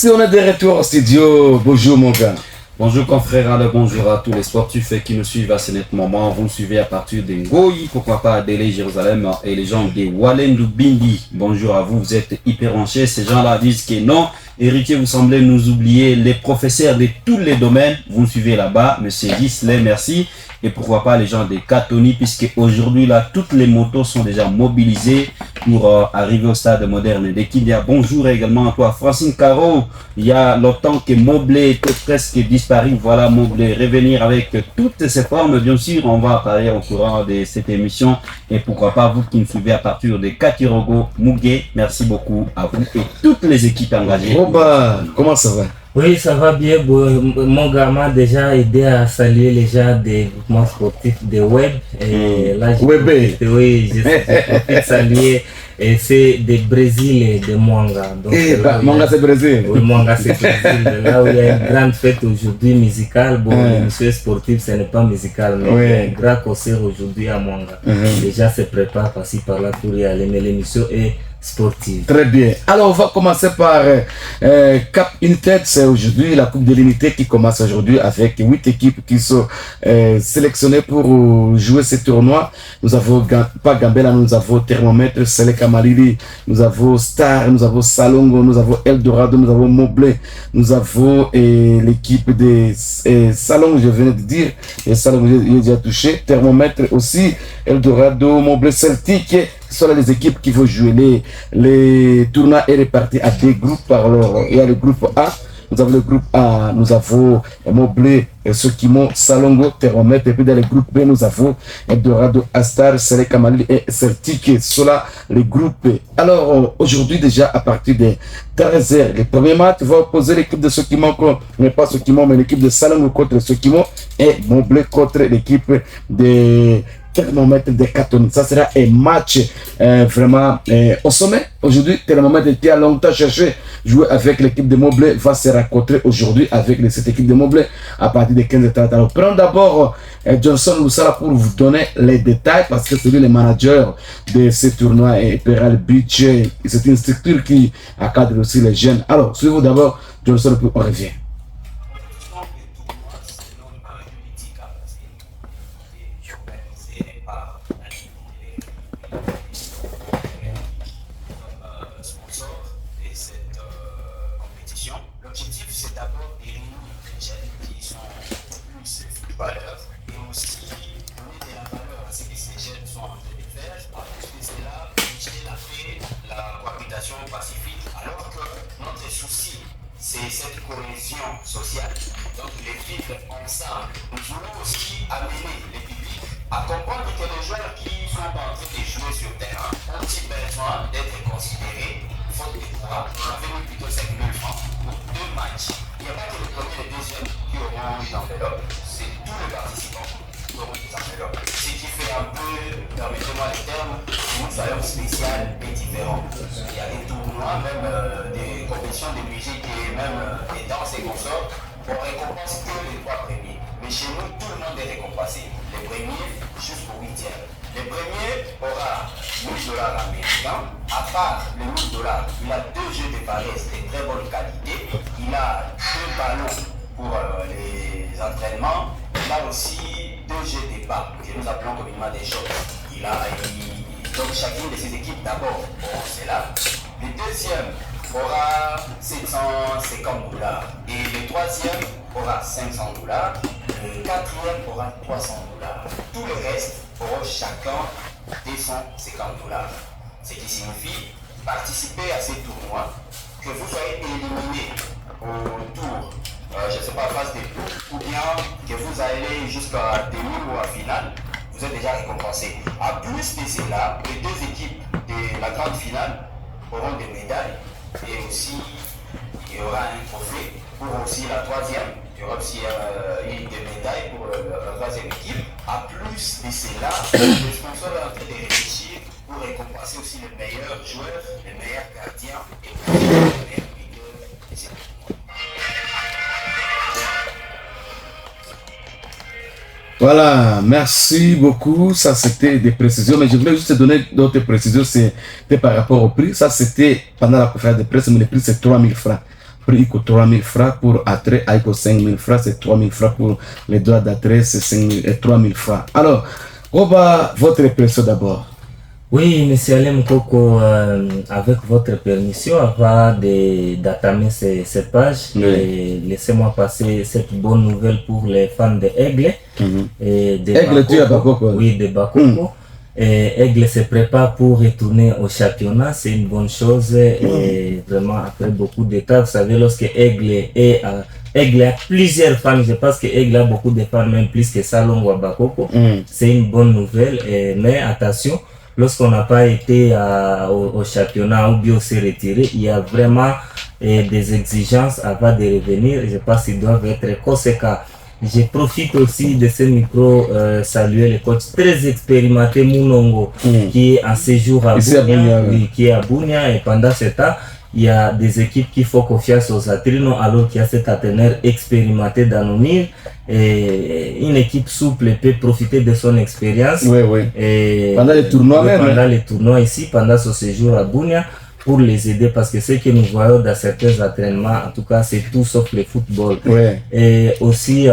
Merci, on est de retour au studio. Bonjour mon gars. Bonjour confrères, bonjour à tous les sportifs qui nous suivent à ce net moment. Vous nous suivez à partir de Ngoyi, pourquoi pas d'Élé Jérusalem et les gens de Walendu Bindi. Bonjour à vous, vous êtes hyper branchés. Ces gens-là disent que non. Héritier, vous semblez nous oublier. Les professeurs de tous les domaines, vous nous suivez là-bas. Monsieur Gisley, merci. Et pourquoi pas les gens de Katoni, puisque aujourd'hui là, toutes les motos sont déjà mobilisées pour arriver au stade moderne de Kindia. Bonjour également à toi, Francine Caro. Il y a longtemps que Mobley était presque disparu. Voilà Mobley, revenir avec toutes ses formes. Bien sûr, on va parler au courant de cette émission. Et pourquoi pas vous qui nous suivez à partir de Katirogo, Mugué. Merci beaucoup à vous et toutes les équipes engagées. Roba, comment ça va? Oui, ça va bien. Mon gars m'a déjà aidé à saluer les gens des groupements sportifs de Web. Et là, je profite de saluer. Et c'est des Brésil et de Mwanga. Donc, Mwanga c'est Brésil. Oui, Mwanga c'est Brésil. Là où il y a une grande fête aujourd'hui musicale. Bon, l'émission sportive, ce n'est pas musical, mais il y a un grand concert aujourd'hui à Mwanga. Déjà, se prépare par-ci par-là pour y aller, mais l'émission est sportive. Très bien. Alors, on va commencer par Cap United. C'est aujourd'hui la Coupe de l'Unité qui commence aujourd'hui avec 8 équipes qui sont sélectionnées pour jouer ce tournoi. Nous avons pas Gambela, nous avons Thermomètre, Seleka Malili, nous avons Star, nous avons Salongo, nous avons Eldorado, nous avons Mobley, nous avons l'équipe de Salongo, je venais de dire, et Salongo, j'ai déjà touché, Thermomètre aussi, Eldorado, Mobley, Celtic. Ce sont les équipes qui vont jouer. Les tournois est réparti à des groupes. Alors, il y a le groupe A. Nous avons le groupe A. Nous avons Mobley, Sokimo, Salongo, Thermomètre. Et puis dans le groupe B, nous avons Eldorado, Astar, Seleka Malili et Celtic. Cela, les groupes. Alors, aujourd'hui, déjà, à partir de 13h, le premier match va opposer l'équipe de Sokimo, mais pas Sokimo, mais l'équipe de Salongo contre Sokimo et Mobley contre l'équipe de Thermomètre de Katoni. Ça sera un match vraiment au sommet. Aujourd'hui, Thermomètre qui a longtemps cherché jouer avec l'équipe de Mobley va se rencontrer aujourd'hui avec cette équipe de Mobley à partir de 15h30. Alors, prenons d'abord Johnson Loussala pour vous donner les détails parce que c'est lui le manager de ce tournoi et Peral Beach. C'est une structure qui encadre aussi les jeunes. Alors, suivez-vous d'abord Johnson, puis on revient. C'est cette cohésion sociale. Donc les vivre ensemble. Nous voulons aussi amener les publics à comprendre que les joueurs qui sont en train de jouer sur le terrain ont-ils besoin d'être considérés faute de quoi. On avait mis plutôt 5 000 francs pour 2 matchs. Il n'y a pas que le premier et le deuxième qui auront une enveloppe, c'est tous les participants qui auront des enveloppes. Ce qui fait un peu, permettez-moi les termes, une valeur spéciale et différente. Il y a des tournois, même des compétitions de musique et même des danses et consorts, on récompense que les 3 premiers. Mais chez nous, tout le monde est récompensé. Les premiers jusqu'au 8e. Les premiers aura 1 000 $ américains. À part les 1 000 $, il a 2 jeux de paresse de très bonne qualité. Il a 2 ballons pour les entraînements. Il a aussi 2 jeux de pas que nous appelons communément des shots. Donc chacune de ces équipes d'abord aura cela. Le deuxième aura 750 $. Et le troisième aura 500 $. Le quatrième aura 300 $. Tout le reste aura chacun 250 $. Ce qui signifie participer à ces tournois, que vous soyez éliminé au tour, je ne sais pas, phase de groupe, ou bien que vous allez jusqu'à demi ou à finale, vous êtes déjà récompensé. À plus de cela, les 2 équipes de la grande finale auront des médailles et aussi il y aura un trophée pour aussi la 3e. Il y aura aussi des médailles pour la 3e équipe. À plus de cela, le sponsor est en train de réfléchir pour récompenser aussi les meilleurs joueurs, les meilleurs gardiens et aussi les meilleurs builleurs. Voilà, merci beaucoup. Ça, c'était des précisions, mais je voulais juste te donner d'autres précisions. C'était par rapport au prix. Ça, c'était pendant la conférence de presse, mais le prix, c'est 3 000 francs. prix 3 000 francs pour attrait, 5 000 francs, c'est 3 000 francs pour les droits d'attrait, c'est 3 000 francs. Alors, votre impression d'abord. Oui, M. Alem Koko, avec votre permission, avant d'attamer cette page, laissez-moi passer cette bonne nouvelle pour les fans de Aigle. Aigle, tu es à Bakoko. Oui, de Bakoko. Aigle se prépare pour retourner au championnat, c'est une bonne chose. Et vraiment, après beaucoup d'étapes, vous savez, lorsque Aigle a plusieurs fans, je pense que Aigle a beaucoup de fans, même plus que Salongo à Bakoko. C'est une bonne nouvelle, mais attention, lorsqu'on n'a pas été au championnat ou bien s'est retiré, il y a vraiment des exigences avant de revenir. Je pense qu'ils doivent être conséquents. Je profite aussi de ce micro, saluer le coach très expérimenté Mounongo, qui est en séjour à Bunia, qui est à Bunia, et pendant ce temps, il y a des équipes qui font confiance aux Atrinos, alors qu'il y a cet entraîneur expérimenté d'Anonir. Et une équipe souple peut profiter de son expérience. Pendant les tournois pendant les tournois ici, pendant ce séjour à Bunia, pour les aider, parce que ce que nous voyons dans certains entraînements, en tout cas, c'est tout sauf le football. Et aussi,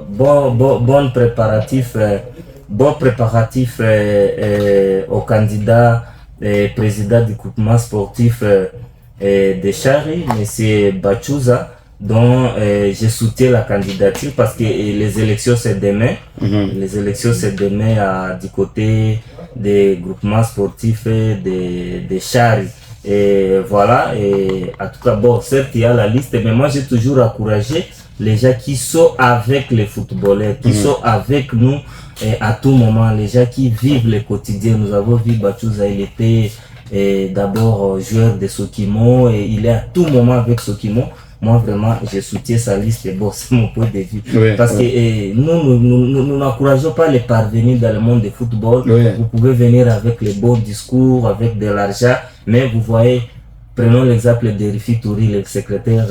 bon préparatif au candidat président du groupement sportif de Chari, M. Bachouza, dont je soutiens la candidature parce que les élections c'est demain. Les élections c'est demain du côté des groupements sportifs de Chari. Et voilà, et en tout cas, bon, certes il y a la liste, mais moi j'ai toujours encouragé les gens qui sont avec les footballeurs, qui sont avec nous à tout moment, les gens qui vivent le quotidien. Nous avons vu Bachouza, il était d'abord joueur de Sokimo et il est à tout moment avec Sokimo. Moi vraiment je soutiens sa liste, et bon, c'est mon point de vue. Parce que nous n'encourageons pas les parvenus dans le monde du football. Vous pouvez venir avec les bons discours, avec de l'argent, mais vous voyez, prenons l'exemple de Rifi Touri, le secrétaire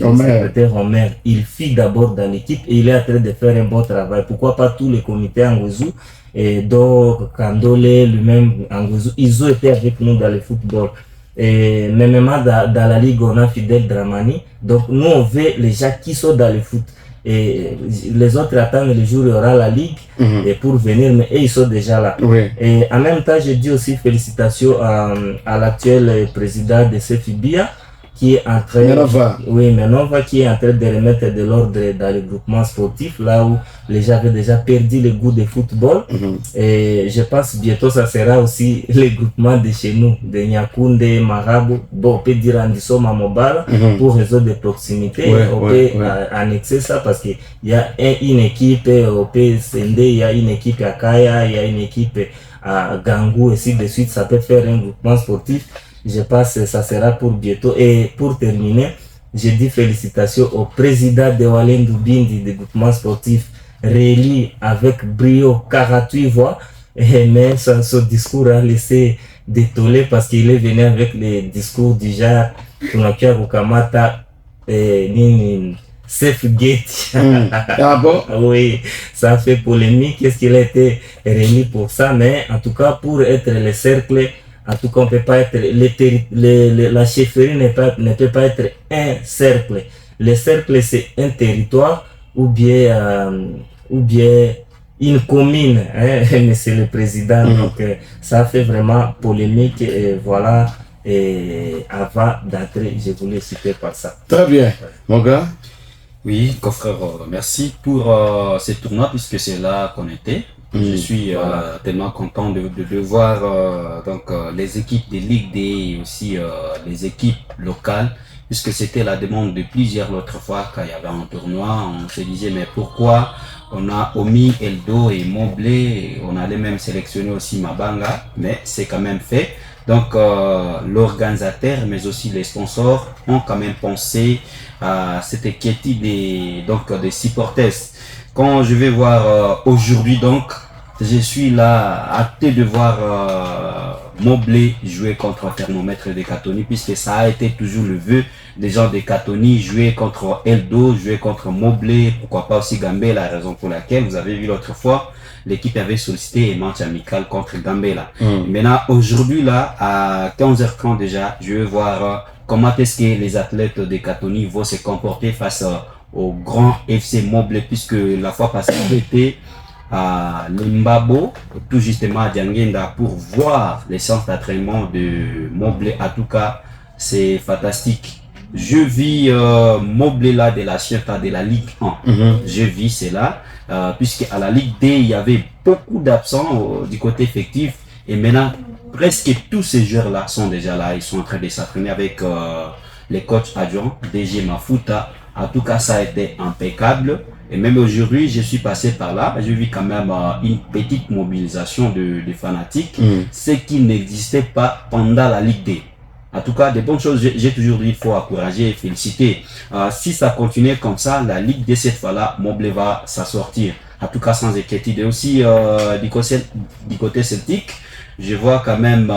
Omer. Il fit d'abord dans l'équipe et il est en train de faire un bon travail. Pourquoi pas tous les comités Angouzou, et donc Kandole lui-même Angouzou, ils ont été avec nous dans le football. Et même dans la ligue on a Fidel Dramani. Donc nous on veut les gens qui sont dans le foot, et les autres attendent le jour où il y aura la ligue et pour venir, mais ils sont déjà là. Et en même temps je dis aussi félicitations à l'actuel président de CFIBIA, qui est en train Menova, qui est en train de remettre de l'ordre dans le groupement sportif, là où les gens avaient déjà perdu le goût de football. Et je pense bientôt ça sera aussi le groupement de chez nous, de Nyakunde, Marabout, bon, on peut dire Andissoma Mobala, pour réseau de proximité. On peut annexer ça parce qu'il y a une équipe au PSND, il y a une équipe à Kaya, il y a une équipe à Gangou, et ainsi de suite. Ça peut faire un groupement sportif. Je pense que ça sera pour bientôt. Et pour terminer, je dis félicitations au président de Walendou Bindi du groupement sportif, réélu avec brio 48 voix. Mais son discours a laissé détoler parce qu'il est venu avec les discours du genre Tunakia Rukamata Safe Gate. Ah bon? Oui, ça a fait polémique. Est-ce qu'il a été réélu pour ça? Mais en tout cas, pour être le cercle, en tout cas, on peut pas être la chefferie ne peut pas être un cercle. Le cercle c'est un territoire ou bien une commune, Monsieur le Président. Donc ça fait vraiment polémique, et voilà. Et avant d'entrer, je voulais citer par ça. Très bien, mon gars. Oui, confrère, merci pour ce tournoi, puisque c'est là qu'on était. Je suis tellement content de voir les équipes de Ligue D et aussi les équipes locales, puisque c'était la demande de plusieurs autres fois quand il y avait un tournoi. On se disait mais pourquoi on a omis Eldo et Moblé, on allait même sélectionner aussi Mabanga, mais c'est quand même fait. Donc l'organisateur mais aussi les sponsors ont quand même pensé à cette équipe des supporters. Quand je vais voir aujourd'hui, donc je suis là hâté de voir Moblé jouer contre Thermomètre de Katoni, puisque ça a été toujours le vœu des gens de Katoni, jouer contre Eldo, jouer contre Moblé, pourquoi pas aussi Gambela, la raison pour laquelle vous avez vu l'autre fois l'équipe avait sollicité un match amical contre Gambela. Maintenant aujourd'hui là à 15h30 déjà, je vais voir comment est-ce que les athlètes de Katoni vont se comporter face au grand FC Moblé, puisque la fois passée, j'étais à Limbabo, tout justement à Diangenda, pour voir les séances d'entraînement de Moblé. En tout cas, c'est fantastique. Je vis Moblé là de la Chienta de la Ligue 1. Je vis cela, puisque à la Ligue D, il y avait beaucoup d'absents du côté effectif. Et maintenant, presque tous ces joueurs-là sont déjà là. Ils sont en train de s'entraîner avec les coachs adjoints, DG Mafuta. En tout cas, ça a été impeccable. Et même aujourd'hui, je suis passé par là. J'ai vu quand même une petite mobilisation de fanatiques, ce qui n'existait pas pendant la Ligue D. En tout cas, des bonnes choses, j'ai toujours dit, il faut encourager et féliciter. Si ça continue comme ça, la Ligue D, cette fois-là, Moblé va s'assortir. En tout cas, sans inquiétude. Et aussi, du côté celtique, je vois quand même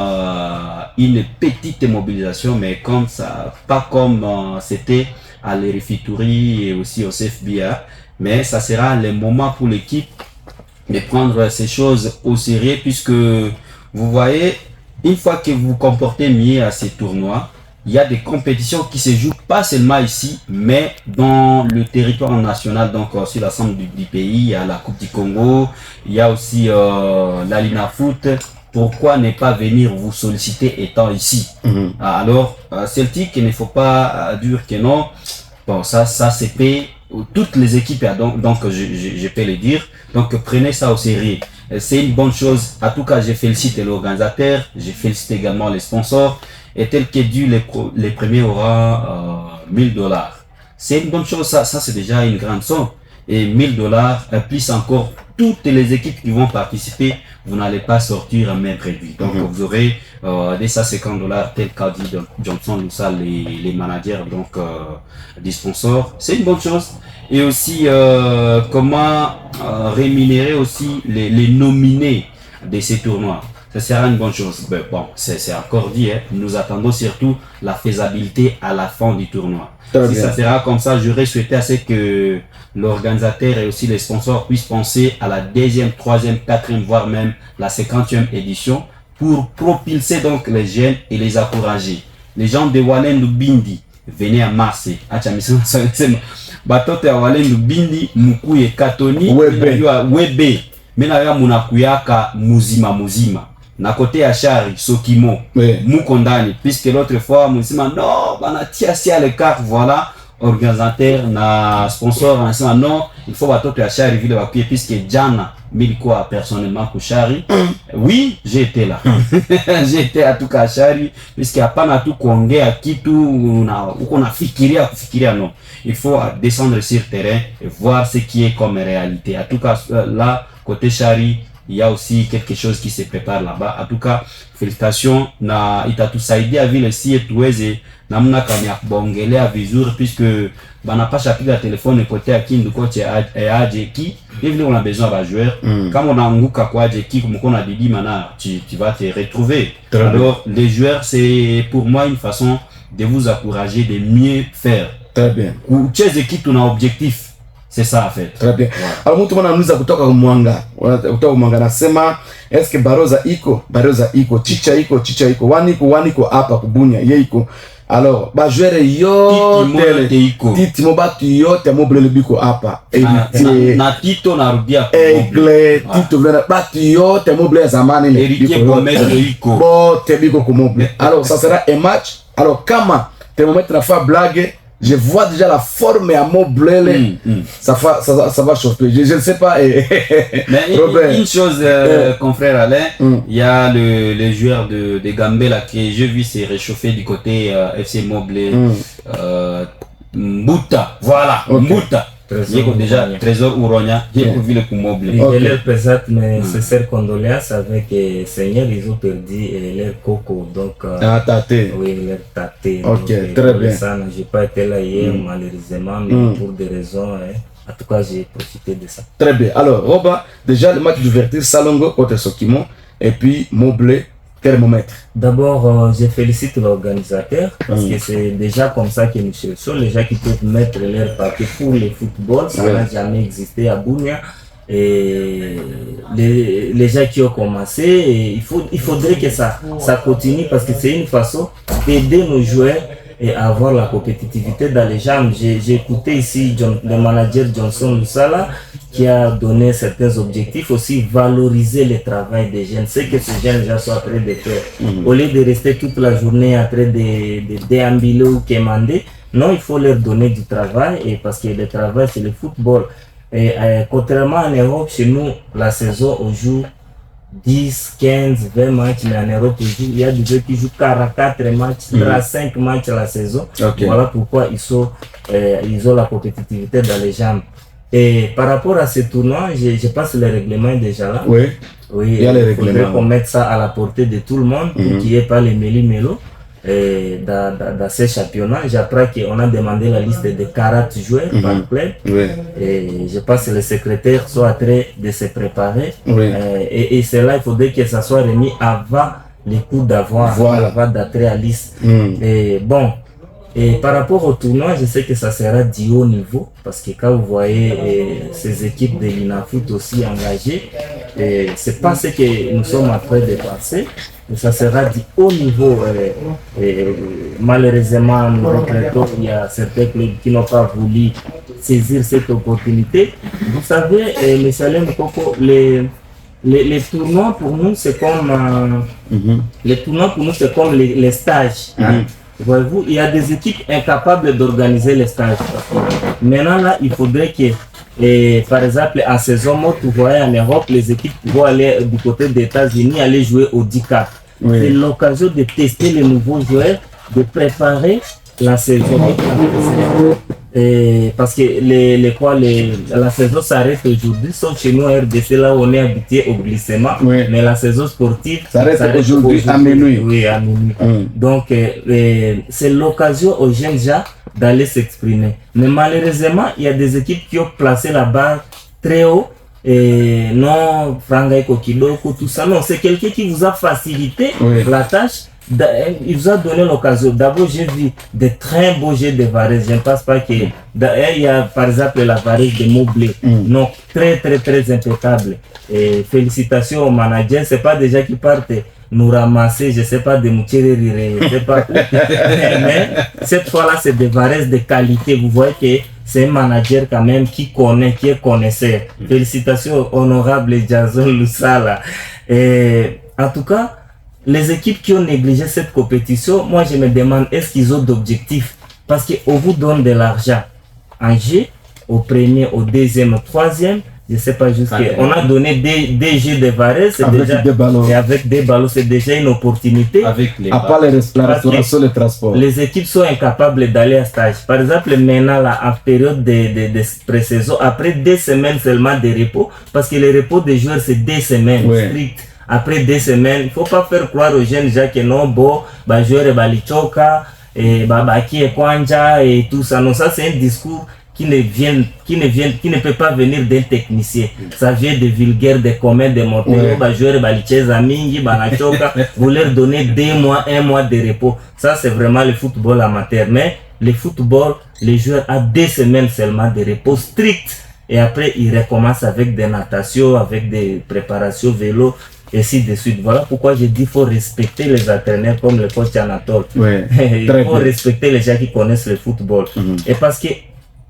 une petite mobilisation, mais comme ça, pas comme c'était à l'Erifituri et aussi au CFBA. Mais ça sera le moment pour l'équipe de prendre ces choses au sérieux, puisque vous voyez, une fois que vous vous comportez mieux à ces tournois, il y a des compétitions qui se jouent pas seulement ici, mais dans le territoire national, donc sur l'ensemble du pays. Il y a la Coupe du Congo, il y a aussi la Lina Foot. Pourquoi ne pas venir vous solliciter étant ici? Alors, Celtic, il ne faut pas dire que non. Bon, ça c'est payé. Toutes les équipes, donc je peux le dire. Donc prenez ça au sérieux. C'est une bonne chose. En tout cas, je félicite l'organisateur, je félicite également les sponsors. Et tel que dû, les premiers auront $1000. C'est une bonne chose, ça c'est déjà une grande somme. Et $1000, plus encore toutes les équipes qui vont participer, vous n'allez pas sortir un même réduit. Donc vous aurez des $150 tel qu'a dit Johnson Loussa, les managers donc des sponsors. C'est une bonne chose. Et aussi comment rémunérer aussi les nominés de ces tournois. Ça sera une bonne chose. Ben, bon, c'est encore dit, hein. Nous attendons surtout la faisabilité à la fin du tournoi. Si ça sera comme ça, j'aurais souhaité à ce que l'organisateur et aussi les sponsors puissent penser à la 2e, 3e, 4e, voire même la 50e édition pour propulser donc les jeunes et les encourager. Les gens de Walendu Bindi, venez à Marseille. Batote ya Walendu Bindi, Mukuye Katoni, Webe. Mena ya munakuyaka muzima. Na côté ya Chari, Sokimo, Mukondani, puisque l'autre fois, Muzima, non, banatia si à l'écart, voilà, organisateur, na sponsor, non, il faut batoto ya Chari, ville wakuye, puisque Jana, Milikoa, personnellement, pour Chari, oui, j'ai été là. J'ai été à tout cas à Chari, puisque à pas tout kongé, à Kitu, on a fikiria, non. Il faut descendre sur terrain et voir ce qui est comme réalité. En tout cas, là, côté Chari, il y a aussi quelque chose qui se prépare là-bas. En tout cas, félicitations na itatusaidia vile si tuweze namna kama bongele à vizuri, puisque bana pas chapitre la téléphone côté à Kindu côté à Jeki, et on a besoin de joueurs. Comme on a nguka kwa Jeki comme on a dit maintenant, tu vas te retrouver. Alors les joueurs, c'est pour moi une façon de vous encourager de mieux faire. Très bien. Ou chez équipe on a objectif. C'est ça en fait. Très bien. Alors mtu anauliza kutoka Mwanga nasema eske Baroza iko chicha iko waniko hapa kubunya ye iko. Alors ba joueur yote titi mobatu yote Moblé biko hapa. Na Tito na rudia Tito vena batu yote Moblé zamani le biko. Bote biko ku Moblé. Alors ça sera un match. Alors kama te mettre la fa blague, je vois déjà la forme à Moblé. Ça va chauffer. Je ne sais pas. Mais une chose, confrère Alain, il y a le joueur de Gambela qui j'ai vu s'est réchauffé du côté FC Moblé. Mbuta, voilà, okay. Mbuta. Déjà Trésor Ouronia, j'ai vu le coup Moblé. Il leur présente mes sincères condoléances avec Seigneur, ils ont perdu leur coco. Donc, Tate. Oui, leur Tate. Ok, donc, très bien. Ça, j'ai pas été là hier, malheureusement, mais pour des raisons, en tout cas, j'ai profité de ça. Très bien. Alors, Roba, déjà le match d'ouverture, Salongo contre Sokimo, et puis Moblé, thermomètre. D'abord, je félicite l'organisateur parce que c'est déjà comme ça que nous cherchons les gens qui peuvent mettre leur paquet pour le football. Ça n'a jamais existé à Bunia. Et les gens qui ont commencé, et il faudrait que ça continue parce que c'est une façon d'aider nos joueurs et avoir la compétitivité dans les jambes. J'ai écouté ici le manager Johnson Lusala qui a donné certains objectifs, aussi valoriser le travail des jeunes, ce que ces jeunes gens sont en train de faire. Au lieu de rester toute la journée en train de déambuler ou quémander, non, il faut leur donner du travail, et parce que le travail c'est le football. Et contrairement en Europe, chez nous, la saison on joue 10, 15, 20 matchs, mais en Europe, il y a des jeux qui jouent 44 matchs, 35 matchs à la saison. Okay. Voilà pourquoi ils ont la compétitivité dans les jambes. Et par rapport à ce tournoi, je pense que le règlement est déjà là. Oui, il y a le règlement. Il faudrait qu'on mette ça à la portée de tout le monde pour qu'il n'y ait pas les méli-mélo. Dans ces championnats, j'apprends qu'on a demandé la liste de 40 joueurs par club. Et je pense que les secrétaires sont en train de se préparer. Et c'est là, il faudrait que ça soit remis avant les coups d'avoir, avant d'entrer à liste. Et bon, et par rapport au tournoi, je sais que ça sera du haut niveau, parce que quand vous voyez ces équipes de l'INAFOOT aussi engagées, c'est pas ce que nous sommes en train de penser. Ça sera du haut niveau. Malheureusement, nous regrettons qu'il y a certains clubs qui n'ont pas voulu saisir cette opportunité. Vous savez, M. Alain Coco, les tournois pour nous, c'est comme les stages. Voyez-vous, il y a des équipes incapables d'organiser les stages. Maintenant, là, il faudrait que, par exemple, en saison morte, vous voyez en Europe, les équipes vont aller du côté des États-Unis, aller jouer au 10K. C'est l'occasion de tester les nouveaux joueurs, de préparer la saison. Parce que la saison s'arrête aujourd'hui, sauf chez nous à RDC, là où on est habitué au glissement. Mais la saison sportive s'arrête aujourd'hui à minuit. Oui, à minuit. Donc, c'est l'occasion aux jeunes gens d'aller s'exprimer. Mais malheureusement, il y a des équipes qui ont placé la barre très haut. Et non, Frangai Kokidoko, tout ça. Non, c'est quelqu'un qui vous a facilité la tâche. Il vous a donné l'occasion. D'abord, j'ai vu de très beaux jeux de Varese. Je ne pense pas que. Il y a par exemple la Varese de Moblé. Non, très impeccable. Et félicitations au manager. C'est pas déjà qui partent nous ramasser, je sais pas, de Moutiré, je sais pas. Mais cette fois-là, c'est des Varese de qualité. Vous voyez que c'est un manager quand même qui connaît, qui est connaisseur. Félicitations honorable Jason Lusala. Et en tout cas, les équipes qui ont négligé cette compétition, moi je me demande, est-ce qu'ils ont d'objectifs? Parce qu'on vous donne de l'argent en jeu, au premier, au deuxième, au troisième, je sais pas jusqu'à. On a donné des jeux de Varese, c'est déjà des ballons. Et avec des ballons, c'est déjà une opportunité. Avec les à part la restauration, le transport. Les équipes sont incapables d'aller à stage. Par exemple, maintenant, là, en période de pré-saison, après 2 semaines seulement de repos, parce que le repos des joueurs, c'est 2 semaines strict. Après 2 semaines, il faut pas faire croire aux jeunes gens que non, bon, bah, joueur balichoka, et babaki et kwanja, et tout ça. Non, ça, c'est un discours qui ne peut pas venir d'un technicien. Ça vient de vulgaires, de communs, de monteurs, bah, joueur balicheza mingi, banachoka, vous leur donnez 2 mois, 1 mois de repos. Ça, c'est vraiment le football amateur. Mais le football, les joueurs ont 2 semaines seulement de repos strict. Et après, ils recommencent avec des natations, avec des préparations vélo, et ainsi de suite. Voilà pourquoi je dis qu'il faut respecter les entraîneurs comme le coach Anatole. Il faut respecter les gens qui connaissent le football. Et parce que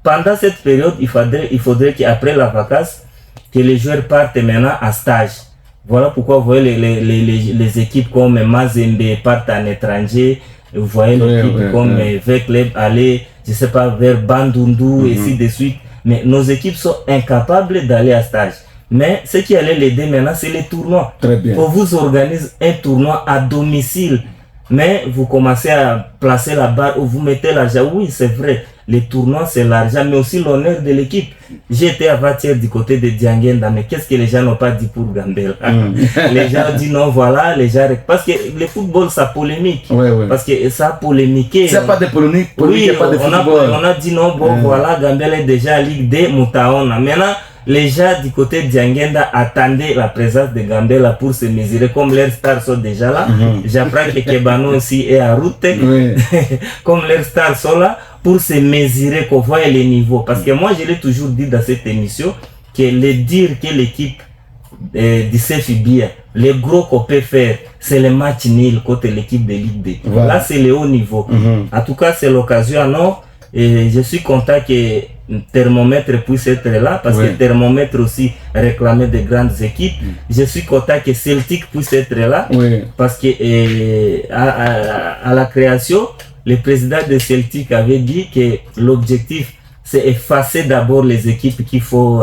pendant cette période, il faudrait qu'après la vacance, que les joueurs partent maintenant à stage. Voilà pourquoi vous voyez les équipes comme Mazembe partent en étranger. Vous voyez l'équipe comme Vecleb aller, je sais pas, vers Bandundu, et ainsi de suite. Mais nos équipes sont incapables d'aller à stage. Mais ce qui allait l'aider maintenant, c'est les tournois. Pour vous organiser un tournoi à domicile, mais vous commencez à placer la barre où vous mettez l'argent. Oui, c'est vrai, les tournois c'est l'argent, mais aussi l'honneur de l'équipe. J'étais avant-hier du côté de Diangenda, mais qu'est-ce que les gens n'ont pas dit pour Gambela? Les gens ont dit non, voilà, les gens... Parce que le football, ça polémique. Parce que ça a polémiqué. C'est pas de polémique, oui, pas de football. On a dit non, bon, voilà, Gambela est déjà à Ligue D, Moutaona. Maintenant, les gens du côté de Diangenda attendaient la présence de Gambela pour se mesurer, comme leurs stars sont déjà là. J'apprends que Kebano aussi est en route. Comme leurs stars sont là pour se mesurer, qu'on voit les niveaux. Parce que moi, je l'ai toujours dit dans cette émission, que le dire que l'équipe du CFBia, le gros qu'on peut faire, c'est le match nul contre l'équipe de Ligue 2. Voilà. Là, c'est le haut niveau. En tout cas, c'est l'occasion. Alors, et je suis content que Thermomètre puisse être là, parce que Thermomètre aussi réclamait de grandes équipes. Je suis content que Celtic puisse être là, parce que à la création, le président de Celtic avait dit que l'objectif, c'est effacer d'abord les équipes qui ont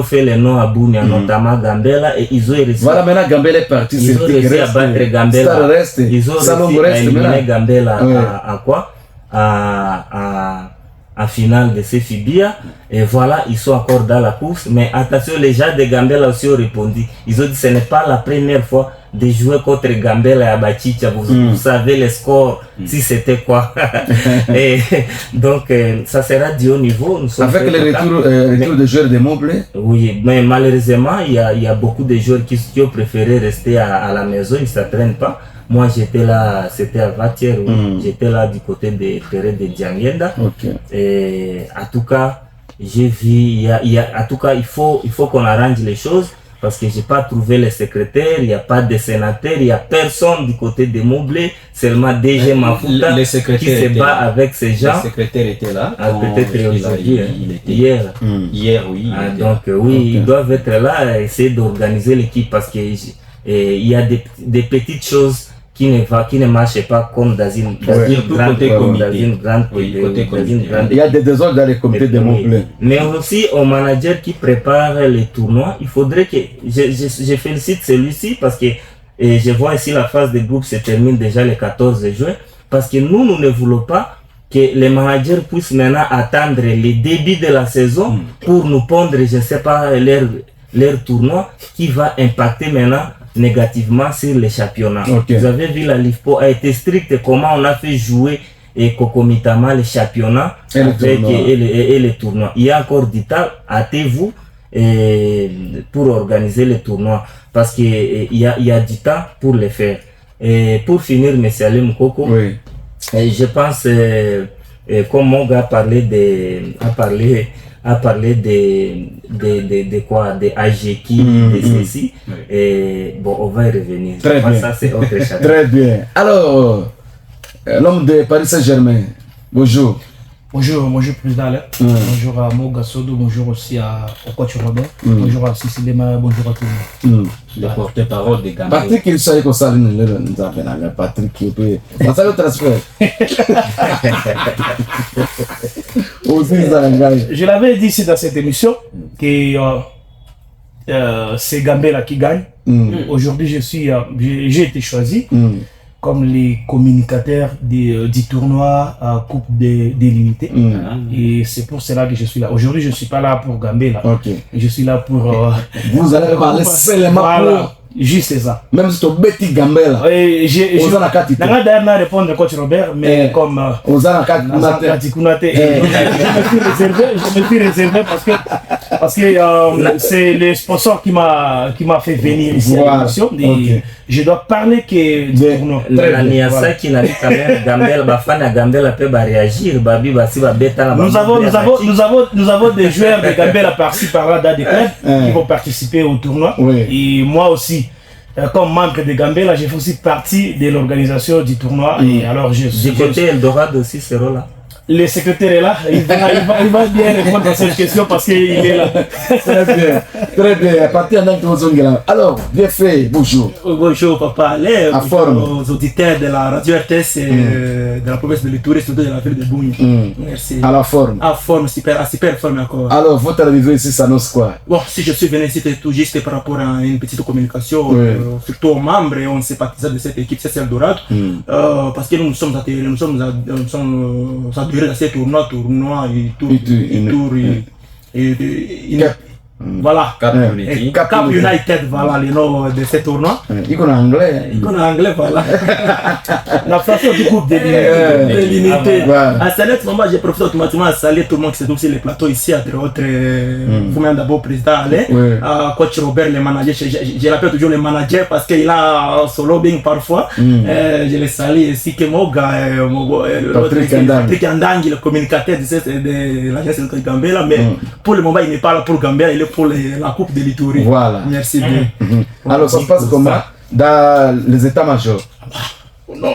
fait le nom à Bunia, notamment Gambela, et ils ont réussi. Voilà, maintenant Gambela est parti. Ils ont réussi à battre Gambela. Ils ont réussi à éliminer Gambela à quoi? En finale de CFBia, et voilà, ils sont encore dans la course. Mais attention, les gens de Gambela aussi ont répondu. Ils ont dit que ce n'est pas la première fois de jouer contre Gambela et Abachicha. Vous savez les scores, si c'était quoi. Et donc, ça sera du haut niveau. Nous sommes avec le retour des joueurs de Montpellier. Oui, mais malheureusement, il y a beaucoup de joueurs qui ont préféré rester à la maison. Ils ne s'entraînent pas. Moi, j'étais là, c'était à Vatier, j'étais là du côté des terrains de Djangenda. Et en tout cas, j'ai vu, en tout cas, il faut qu'on arrange les choses, parce que j'ai pas trouvé les secrétaires, il n'y a pas de sénateurs, il n'y a personne du côté de Moblé, seulement DG Mafuta qui se bat avec ces gens. Le secrétaire était là. Peut-être aujourd'hui, hier. Hier, oui. Donc, oui, ils doivent être là et essayer d'organiser l'équipe, parce que il y a des petites choses qui ne marchent pas comme dans une grande il y a des désordres dans les comités de Montpellier. Mais aussi au manager qui prépare les tournois, il faudrait que je félicite celui-ci, parce que je vois ici la phase de groupe se termine déjà le 14 juin, parce que nous ne voulons pas que les managers puissent maintenant attendre le début de la saison pour nous pondre, je ne sais pas, leur tournoi qui va impacter maintenant négativement sur les championnats. Vous avez vu, la LIFPO a été stricte comment on a fait jouer et concomitamment les championnats et les tournois. Il y a encore du temps, hâtez-vous pour organiser les tournois, parce qu'il y a du temps pour les faire. Et pour finir, M. Ali Moukoko, je pense, comme Moga a parlé de quoi, de AGEKI, de ceci, et bon, on va y revenir. Très bien. Ça, c'est autre chose. Très bien. Alors, l'homme de Paris Saint-Germain, bonjour. Bonjour président Alain. Bonjour à Moga Sodo, bonjour aussi à Okocho Robert, bonjour à Sissilema, bonjour à tout le monde. Le porte-parole des Gambia. Patrick, il savait que ça Patrick qui peut. On sait le transfert. Je l'avais dit ici dans cette émission que c'est Gambela qui gagne. Aujourd'hui, j'ai été choisi comme les communicateurs du tournoi Coupe des limités. Et c'est pour cela que je suis là. Aujourd'hui, je ne suis pas là pour Gambela. Je suis là pour... Vous allez parler seulement pour... Juste ça. Même si tu es Betty Gambela. Je n'ai pas répondre à coach Robert, mais comme... Je me suis réservé parce que c'est le sponsor qui m'a fait venir ici à l'émission. Je dois parler que... La Niasa qui n'a pas Gambela, Bafana Gambela peut réagir. Nous avons des joueurs de Gambela par-ci par-là dans des clubs qui vont participer au tournoi. Et moi aussi, comme membre de Gambela, j'ai fait aussi partie de l'organisation du tournoi. Et alors du côté Eldorado aussi, ce rôle-là. Le secrétaire est là, il va bien répondre à cette question parce qu'il est là. Très bien, parti en Anglais. Alors, bien fait, bonjour. Bonjour papa Alain, bonjour aux auditeurs de la radio RTS de la province de l'Itourie, surtout de la ville de Bougny. Merci. À la forme. À forme, super forme encore. Alors, votre arrivée ici, ça annonce quoi? Bon, si je suis venu ici, c'était tout juste par rapport à une petite communication, surtout aux membres et aux sympathisants de cette équipe, c'est Eldorado, parce que nous sommes atterrés, nous sommes admirés dans ces tournois et tout, voilà, Cap United, voilà le nom de ce tournoi. Il connaît anglais. Voilà. La façon du groupe de l'unité. À ce moment, j'ai profité automatiquement à saluer tout le monde qui se trouve sur le plateau ici, entre autres, vous-même d'abord, président Alain, coach Robert, le manager. Je rappelle toujours le manager parce qu'il a son lobbying parfois. Je le salue ainsi que Moga, Patrick Andang, le communicateur de l'agence de Gambela, mais pour le moment, il n'est pas là pour Gambela, il est pour la Coupe de l'Itourie. Voilà. Merci bien. Alors, ça se passe comment dans les états-majors?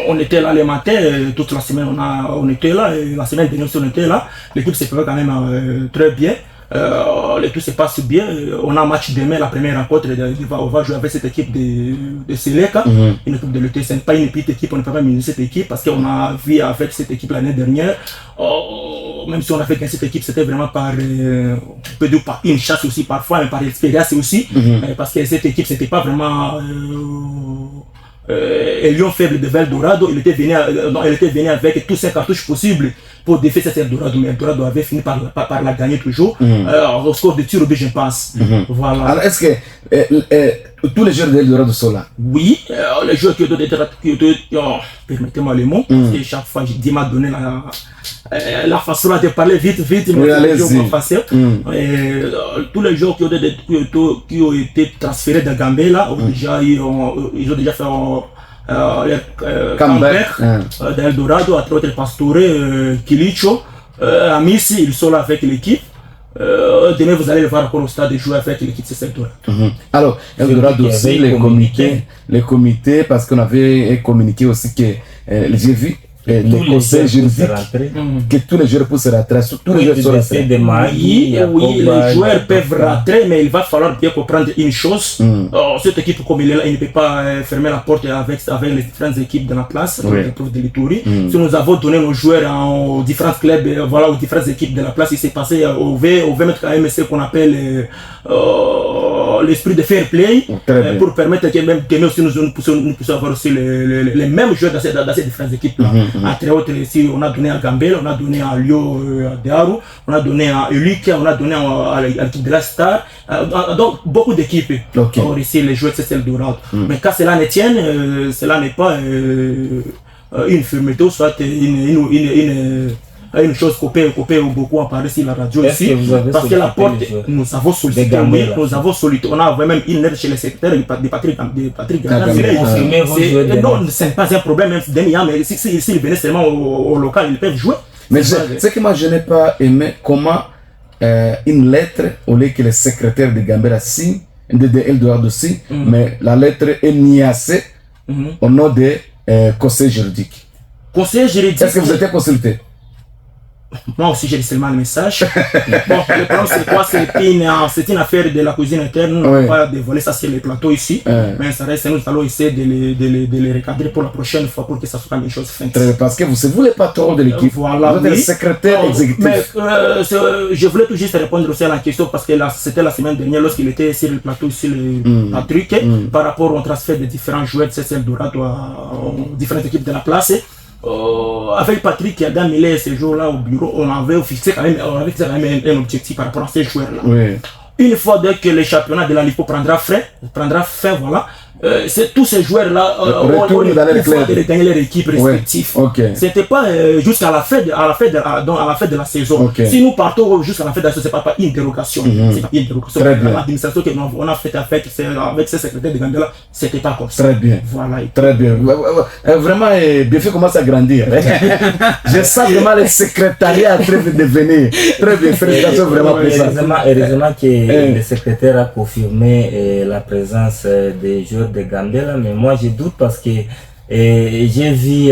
On était là le matin, toute la semaine on était là, et la semaine dernière on était là. L'équipe s'est fait quand même très bien. L'équipe se passe bien. On a un match demain, la première rencontre. On va jouer avec cette équipe de Seleka, une équipe de l'UT. Ce n'est pas une petite équipe, on ne peut pas minimiser cette équipe parce qu'on a vu avec cette équipe l'année dernière. Même si on a fait gagner cette équipe, c'était vraiment par, on peut dire par une chasse aussi parfois, mais par expérience aussi. Parce que cette équipe, c'était pas vraiment un lion faible de Eldorado. Elle était venu avec tous ses cartouches possibles pour défier cet Eldorado, mais Eldorado avait fini par la gagner toujours au score de tir au but, je pense. Voilà. Alors, est-ce que tous les joueurs d'Eldorado sont là? Oui, les joueurs qui ont été permettez-moi le mot, parce que chaque fois, Dieu m'a donné la façon de parler vite, mais c'est pas facile. Tous les joueurs qui ont été transférés de Gambela, ils ont déjà fait Camber d'Eldorado, à travers Pastore, Kilicho, Amissi, ils sont là avec l'équipe. Demain vous allez le voir encore au stade de jouer avec l'équipe de Eldorado. Alors, Eldorado aussi, les comités, parce qu'on avait communiqué aussi que j'ai vu les conseils juridiques que tous les joueurs peuvent se rentrer. Tous les joueurs sont rentrés. Oui, les joueurs peuvent rentrer, mais il va falloir bien comprendre une chose. Cette équipe, comme il est là, il ne peut pas fermer la porte avec les différentes équipes de la place, les profs de l'Itourie. Si nous avons donné nos joueurs aux différents clubs, voilà, aux différentes équipes de la place, il s'est passé au VMC qu'on appelle l'esprit de fair play, pour permettre que même aussi nous puissions avoir aussi les mêmes joueurs dans ces différentes équipes là. Entre autres, ici, on a donné à Gambel, on a donné à Lio Dearu, on a donné à Elik, on a donné à l'équipe de la Star, donc beaucoup d'équipes. Or ici, les joueurs c'est Eldorado. Mais quand cela ne tienne, cela n'est pas une fermeture, soit une chose qu'on peut beaucoup en parler sur la radio ici, parce que la porte, nous avons sollicité, on a même une lettre chez le secrétaire de Patrick non, ce n'est pas un problème, même mais s'ils venaient seulement au local, ils peuvent jouer. Mais ce que moi je n'ai pas aimé, comment une lettre, au lieu que le secrétaire de Gambela signe, de Eldorado signe, mais la lettre est niassée au nom des conseils juridiques. Conseil juridique. Est-ce que vous êtes consulté? Moi aussi j'ai seulement le message. Bon, le problème c'est quoi? C'est une affaire de la cuisine interne. Nous ne pouvons pas dévoiler ça sur les plateaux ici. Mais ça reste, nous allons essayer de les recadrer pour la prochaine fois pour que ça soit une chose fin. Parce que vous les patrons de l'équipe. Voilà, vous êtes le secrétaire exécutif. Mais je voulais tout juste répondre aussi à la question parce que c'était la semaine dernière lorsqu'il était sur le plateau ici, Patrick, par rapport au transfert de différents joueurs de CSL Dorado aux différentes équipes de la place. Avec Patrick qui a gagné ce jour-là au bureau, on avait fixé quand même un objectif par rapport à ces joueurs-là. Une fois que le championnat de la Ligue prendra fin, voilà, tous ces joueurs-là ont de gagner leur équipe respective. C'était pas jusqu'à la fin de la saison. Si nous partons jusqu'à la fin de la saison, c'est pas une dérogation. C'est pas une dérogation. L'administration qu'on a fait avec ces secrétaires de Gambela, c'était pas comme ça. Très bien. Voilà. Très bien. Vraiment, Bienfait commence à grandir. Je sens vraiment le secrétariat en train de devenir. Très bien. Félicitations vraiment pour ça. Heureusement que le secrétaire a confirmé la présence des joueurs de Gambela, mais moi je doute parce que j'ai vu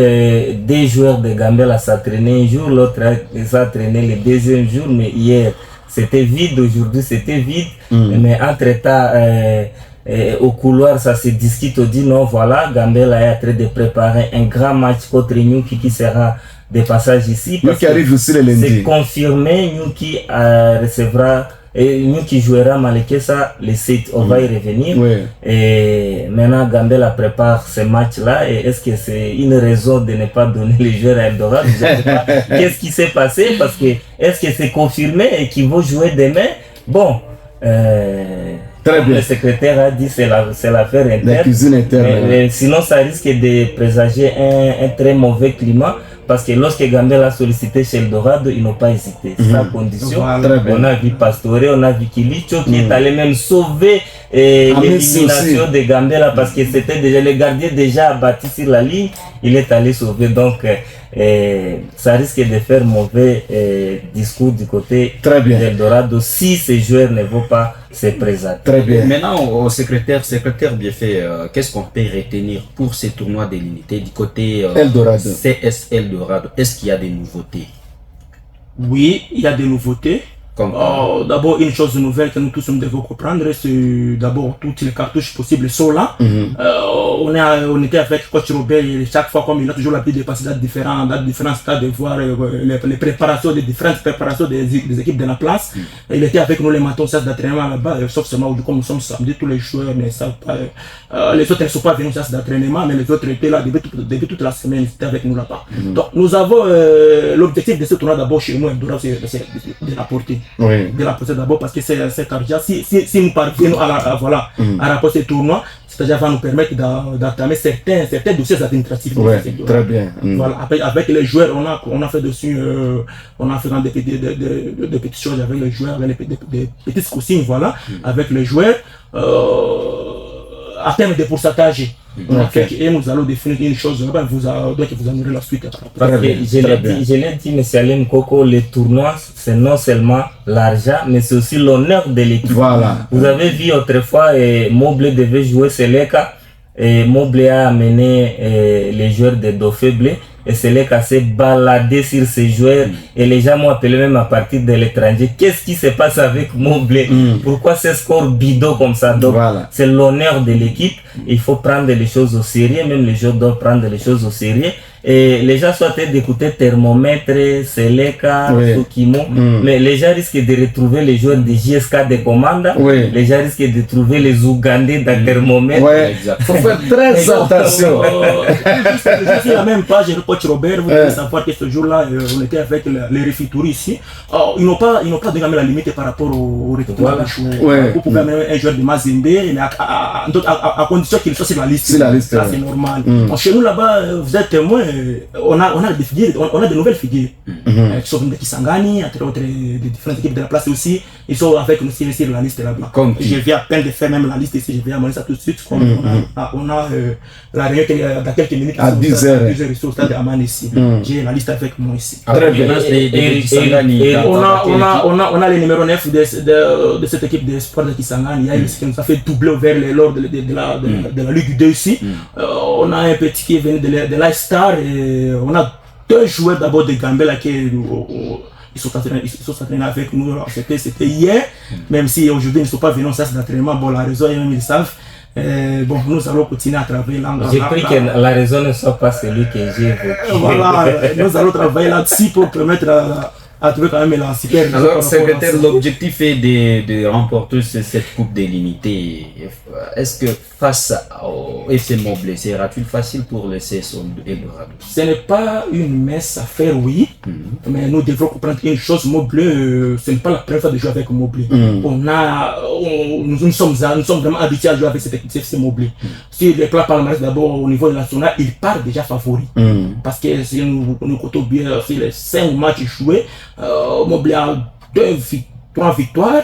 des joueurs de Gambela s'entraîner un jour, l'autre s'entraîner le deuxième jour, mais hier c'était vide, aujourd'hui c'était vide, mais entre-temps au couloir ça se discute, on dit non voilà, Gambela est en train de préparer un grand match contre Nyuki qui sera de passage ici. Nyuki arrive aussi le lundi. C'est confirmé, Nyuki recevra et nous qui jouera Malekesa le 7, on va y revenir. Et maintenant Gambela prépare ce match-là. Et est-ce que c'est une raison de ne pas donner les joueurs à Eldorado? Je ne sais pas. Qu'est-ce qui s'est passé? Parce que est-ce que c'est confirmé et qu'ils vont jouer demain? Bon. Très bien. Le secrétaire a dit c'est l'affaire interne. La cuisine interne. Mais sinon ça risque de présager un très mauvais climat. Parce que lorsque Gambela a sollicité chez Eldorado, ils n'ont pas hésité. C'est sa condition. On a vu Pastore, on a vu Kilicho qui est allé même sauver et l'élimination de Gambela parce que c'était déjà le gardien déjà abattu sur la ligne, il est allé sauver. Donc ça risque de faire mauvais discours du côté d'Eldorado si ces joueurs ne vont pas se présenter. Très bien. Maintenant, au secrétaire bien fait, qu'est-ce qu'on peut retenir pour ces tournois de l'unité du côté Eldorado. CS Eldorado? Est-ce qu'il y a des nouveautés? Oui, il y a des nouveautés. D'abord, une chose nouvelle que nous tous nous devons comprendre, c'est d'abord toutes les cartouches possibles sont là. On était avec coach Robert et chaque fois, comme il a toujours l'habitude de passer dans différents stades, de voir les préparations, les différentes préparations des équipes de la place. Il était avec nous les matins, ça d'entraînement là-bas, sauf seulement comme nous sommes samedi, tous les joueurs ne savent pas, les autres ne sont pas venus au sas d'entraînement, mais les autres étaient là depuis toute la semaine, ils étaient avec nous là-bas. Donc, nous avons l'objectif de ce tournoi d'abord chez nous, c'est de l'apporter. Oui. De la poser d'abord parce que c'est argent. Si nous parvenons à rapporter ce tournoi, c'est-à-dire va nous permettre d'entamer certains dossiers administratifs. Ouais, très bien. Voilà. Avec les joueurs, on a fait dessus, on a fait des petites choses avec les joueurs, avec des petites consignes, voilà, avec les joueurs, à terme de pourcentage. Et nous allons définir une chose, donc vous en aurez la suite. Parce que je l'ai dit, M. Alem Koko, le tournoi, c'est non seulement l'argent, mais c'est aussi l'honneur de l'équipe. Voilà. Vous avez vu autrefois, Moblé devait jouer Seleka, et Moblé a amené les joueurs de Dofeblé, et Seleka s'est baladé sur ces joueurs, et les gens m'ont appelé même à partir de l'étranger. Qu'est-ce qui se passe avec Moblé? Pourquoi ce score bidon comme ça? Donc, c'est l'honneur de l'équipe. Il faut prendre les choses au sérieux, même les joueurs doivent prendre les choses au sérieux. Et les gens sont en train d'écouter Thermomètre, Seleka, Sokimo, mais les gens risquent de retrouver les joueurs de JSK de commande, les gens risquent de trouver les Ougandais dans Thermomètre. Il faut faire très attention. Je suis la même page, le coach Robert, vous devez savoir que ce jour-là, on était avec les Refitouri ici. Ils n'ont pas donné la limite par rapport au recrutement. Vous pouvez amener un joueur de Mazembe, mais à condition qu'il soit sur la liste. Ça, c'est normal. Chez nous, là-bas, vous êtes témoins. On a des figures, on a de nouvelles figures qui sont de Kisangani, entre autres des différentes équipes de la place aussi. Ils sont avec nous sur la liste là-bas. Je viens à peine de faire même la liste ici, je viens à amener ça tout de suite. On a la réunion dans quelques minutes à 10h au stade de Amman ici. J'ai la liste avec moi ici. Très bien. On a les numéros 9 de cette équipe de sport de Kisangani. Il y a qui nous a fait doubler lors de la Ligue 2 ici. On a un petit qui est venu de l'I-Star. On a deux joueurs d'abord de Gambela qui ils sont entraînés avec nous. C'était hier, même si aujourd'hui ils ne sont pas venus au sas d'entraînement. Bon, la raison, ils savent. Bon, nous allons continuer à travailler là. J'ai cru que la raison ne soit pas celui que j'ai évoqué. Voilà, nous allons travailler là-dessus pour permettre à trouver quand même la super. Alors, secrétaire, l'objectif est de remporter cette coupe délimitée. Est-ce que face au FC Moblé, sera-t-il facile pour le CS Eldorado? Ce n'est pas une mince affaire, oui, mais nous devons comprendre une chose. Moblé, ce n'est pas la première fois de jouer avec Moblé. Nous sommes vraiment habitués à jouer avec cette équipe FC Moblé. Si le club palmarès d'abord au niveau national, il part déjà favori. Parce que si nous comptons bien, sur les 5 matchs joués, Moblé a 3 victoires,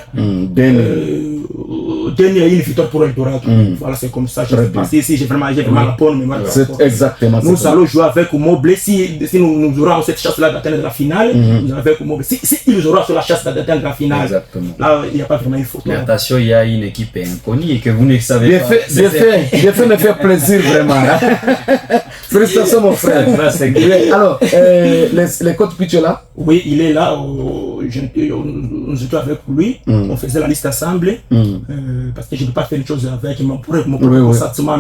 dernière une victoire pour Eldorado. Voilà, c'est comme ça. J'ai vraiment la bonne mémoire. C'est exactement ça. Nous allons jouer avec Moblé. Si nous aurons cette chance-là d'atteindre la finale, nous allons avec Moblé. Si ils auront la chance d'atteindre la finale, là, il n'y a pas vraiment une photo. Mais attention, il y a une équipe inconnue et que vous ne savez pas. Bien fait me faire plaisir, vraiment. Félicitations, mon frère. Alors, les coachs Pichu là? Oui, il est là. Nous étions avec lui. On faisait la liste ensemble. Parce que je ne peux pas faire une chose avec mon propre sentiment.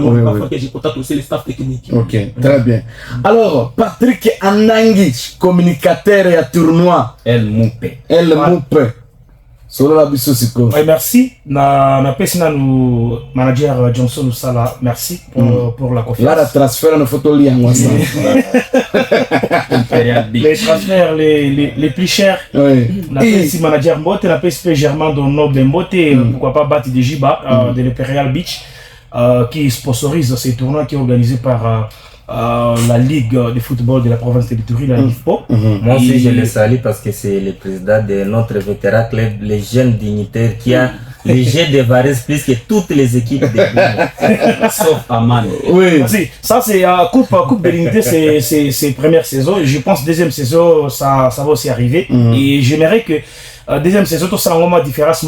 Que je contacte aussi les staff techniques. Ok, très bien. Alors, Patrick Anangi, communicateur et à tournoi. El Moupe. Oui, merci. Na pesina nous manager Johnson Usala, merci pour la confiance. Là, le transfert ne faut pas lire moi ça. Les transferts les plus chers. Na pesina manager Mbote, na pesina Germain Donoble Mbote, pourquoi pas Bati de Jiba de l'Imperial Beach qui sponsorise ces tournois qui est organisé par la Ligue de football de la province de Ituri, la LIFPO. Moi aussi je le salue parce que c'est le président de notre vétéran club, les jeunes dignitaires qui a le jeu de Varese plus que toutes les équipes de sauf Aman. Oui. Ça, c'est Coupe de l'Unité, c'est première saison. Et je pense deuxième saison, ça va aussi arriver. Et j'aimerais que deuxième saison, tout ça, on a différence, tout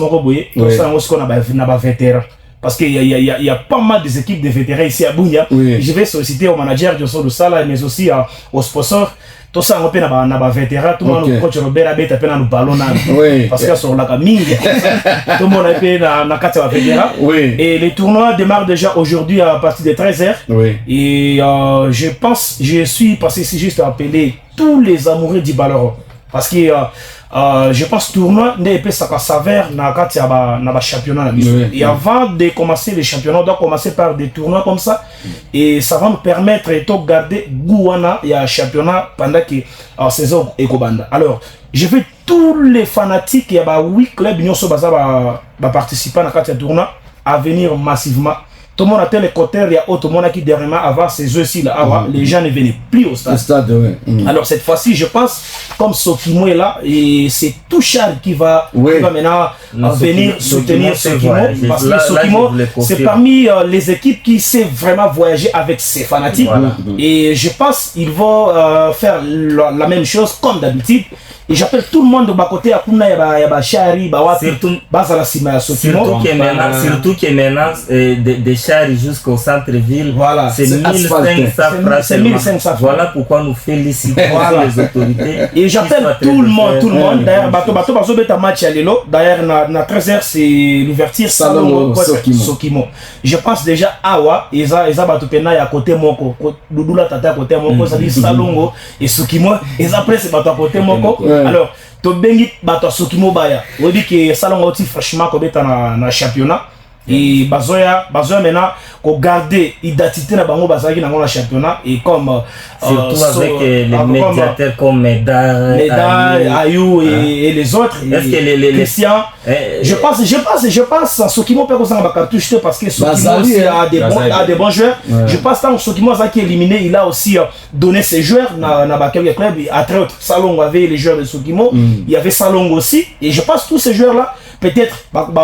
ça, on a vétéran. Parce qu'il y a pas mal des équipes de vétérans ici à Bounia. Je vais solliciter au manager Josso Sala, mais aussi aux sponsors. Tout ça, on peut avoir vétéran. Tout le monde, coach Robert Abet, appelle le ballon. Parce que sur la camille, tout le monde appelle la carte vétéran. Et les tournois démarrent déjà aujourd'hui à partir de 13h. Et je pense, je suis passé ici juste à appeler tous les amoureux du ballon. Parce que je pense que le tournoi n'est pas ça s'avère dans le championnat. Et avant de commencer les championnats, on doit commencer par des tournois comme ça. Et ça va nous permettre de garder Gouana et un championnat pendant que la saison est Kobanda. Alors, je veux tous les fanatiques, il y a 8 clubs qui vont participer à ce tournoi à venir massivement. Tout le monde a tel écouteur, il y a tout le monde qui dernièrement avant ces jeux-ci là, les gens ne venaient plus au stade. Alors cette fois-ci, je pense, comme Sokimo est là, et c'est tout Charles qui va maintenant venir soutenir Sokimo. Parce que Sokimo, c'est parmi les équipes qui sait vraiment voyager avec ses fanatiques. Et je pense qu'ils vont faire la même chose comme d'habitude. Et j'appelle tout le monde de côté à Kuna, il y a Chari, surtout que maintenant, des Chari jusqu'au centre-ville, c'est 1500. Voilà pourquoi nous félicitons les autorités. Et j'appelle tout le monde. D'ailleurs, Bato Beta match à Lelo. D'ailleurs, na 13h, c'est l'ouverture Salongo Sokimo. Je pense déjà Awa, Eza Bato Pena à côté Moko, Doudoula Tata à côté Moko, ça dit Salongo et Sokimo. Et après, c'est Bato à côté Moko. Alors, to bengi bato Sokimo baya. On dit que Salongo aussi franchement comme est dans le championnat. Et bazoya maintenant qu'on garder l'identité na bango bazaki dans le championnat et comme surtout avec les médiateurs comme Medar, Ayou et les autres. Est-ce que les Christian, je pense Sokimo peut qu'on va cartouche parce que Sokimo aussi a des bons joueurs. Je pense que Sokimo qui est éliminé, il a aussi donné ses joueurs dans quelques clubs. Après Salongo avait les joueurs de Sokimo, il y avait Salongo aussi et je pense que tous ces joueurs là peut-être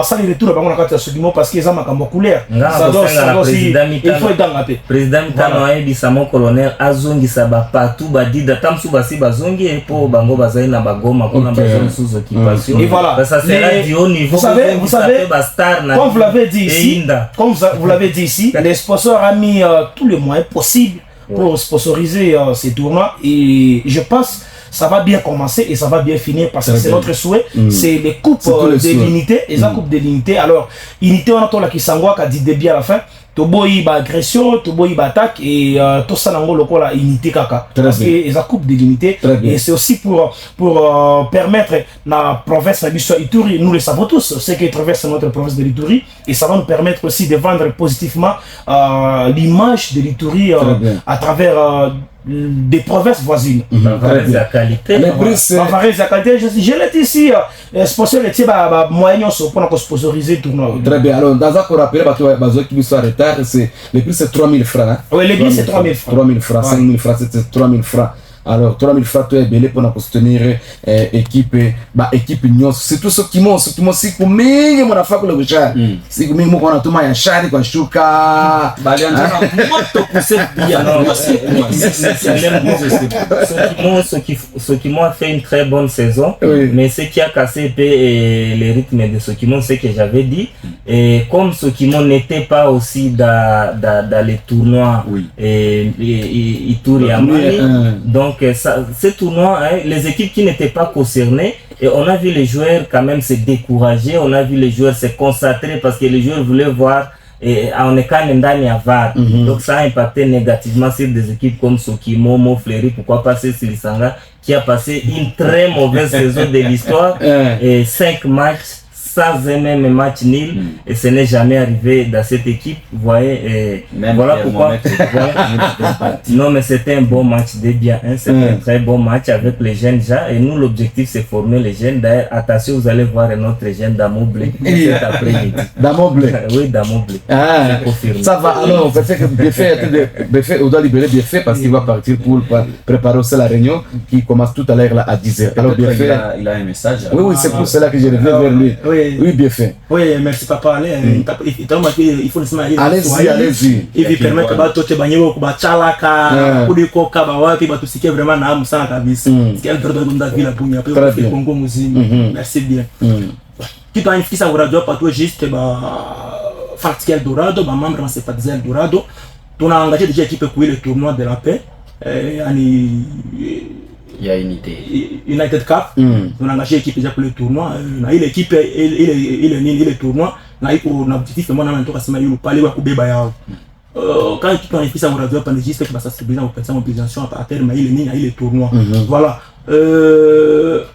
ça les retours dans la carte de Sokimo parce qu'ils ont ma couleur. Ça doit aussi, il faut être dans la paix. Président Mitano a dit ça mon colonel Azongi Saba partout badi datam subasi bazongi et pour bango bazai na bagoma qu'on a besoin sous occupation. Et voilà. Ça sera du haut niveau. Vous savez, comme vous l'avez dit ici, les sponsors ont mis tous les moyens possibles pour sponsoriser ces tournois et je pense ça va bien commencer et ça va bien finir parce que c'est notre souhait. C'est les coupes de l'unité et la coupe de l'unité. Alors, unité, on a tout la qui s'envoie qui a dit début à la fin. Toboyi ba agression, toboyi ba attaque et tout ça nango loko la unité kaka. Parce que la coupe de l'unité et c'est aussi pour permettre la province de Ituri, nous le savons tous, ce qui traverse notre province de l'Ituri et ça va nous permettre aussi de vendre positivement l'image de l'Ituri à travers des provinces voisines. La qualité. Je l'ai dit ici, sponsor les moyens pour sponsoriser le tournoi. Très bien. Alors, dans un qu'on rappelle, qui sont en retard, le prix c'est 3 000 francs. Oui, le prix c'est 3 000 francs. 3 000 francs, 5 000 francs, c'est 3 000 francs. Alors, 3 000 francs, tu es belé pour soutenir équipe Nyon. C'est tout ce qui m'ont si pour moi, mon affaire pour le Richard. Si pour moi, on a tout ma chari, quoi, chouka. Sokimo a fait une très bonne saison, mais ce qui a cassé les rythmes de Sokimo, c'est que j'avais dit. Et comme Sokimo n'était pas aussi dans les tournois Ituri et Amani, donc ce tournoi, les équipes qui n'étaient pas concernées, et on a vu les joueurs quand même se décourager, on a vu les joueurs se concentrer parce que les joueurs voulaient voir on est quand même ndani ya VAR. Donc ça a impacté négativement sur des équipes comme Sokimo, Mofleri, pourquoi pas Silisanga, qui a passé une très mauvaise saison de l'histoire, et 5 matchs sans même match nul, et ce n'est jamais arrivé dans cette équipe. Vous voyez, voilà pourquoi. Non, mais c'était un bon match de bien, c'était un très bon match avec les jeunes gens, et nous l'objectif c'est former les jeunes. D'ailleurs, attention, vous allez voir un autre jeune Damoblé cet après-midi. Damoblé. Oui, Damoblé. C'est confirmé. Ça va, alors, Bieffé, on doit libérer Bieffé parce qu'il va partir pour préparer aussi la réunion qui commence tout à l'heure à 10h. Alors, Bieffé, il a un message. Oui, c'est pour cela que je reviens vers lui. Oui, bien fait. Oui, merci papa. Il faut allez-y. Il vous permet de battre tout banyo ko bachalaka kuliko kaba wapi batusikie vraiment na hamu sana kabisa. Sikia ndio ndo vile bunya kwa Kongo muzima. Merci bien. Kitu anifikisa uradio pato juste Fartic Eldorado, membre de Sympathisant Eldorado. On a engagé déjà l'équipe pour le tournoi de la paix. Il y a unité. United Cup. On a engagé l'équipe déjà pour le tournoi. L'équipe, il est le tournoi. On a objectif, moi, on a un parler à Koubeba Yao. Quand l'équipe a fait ça, on a vu un juste que ça se brise en pensant en mobilisation à terme, il est le tournoi. Voilà.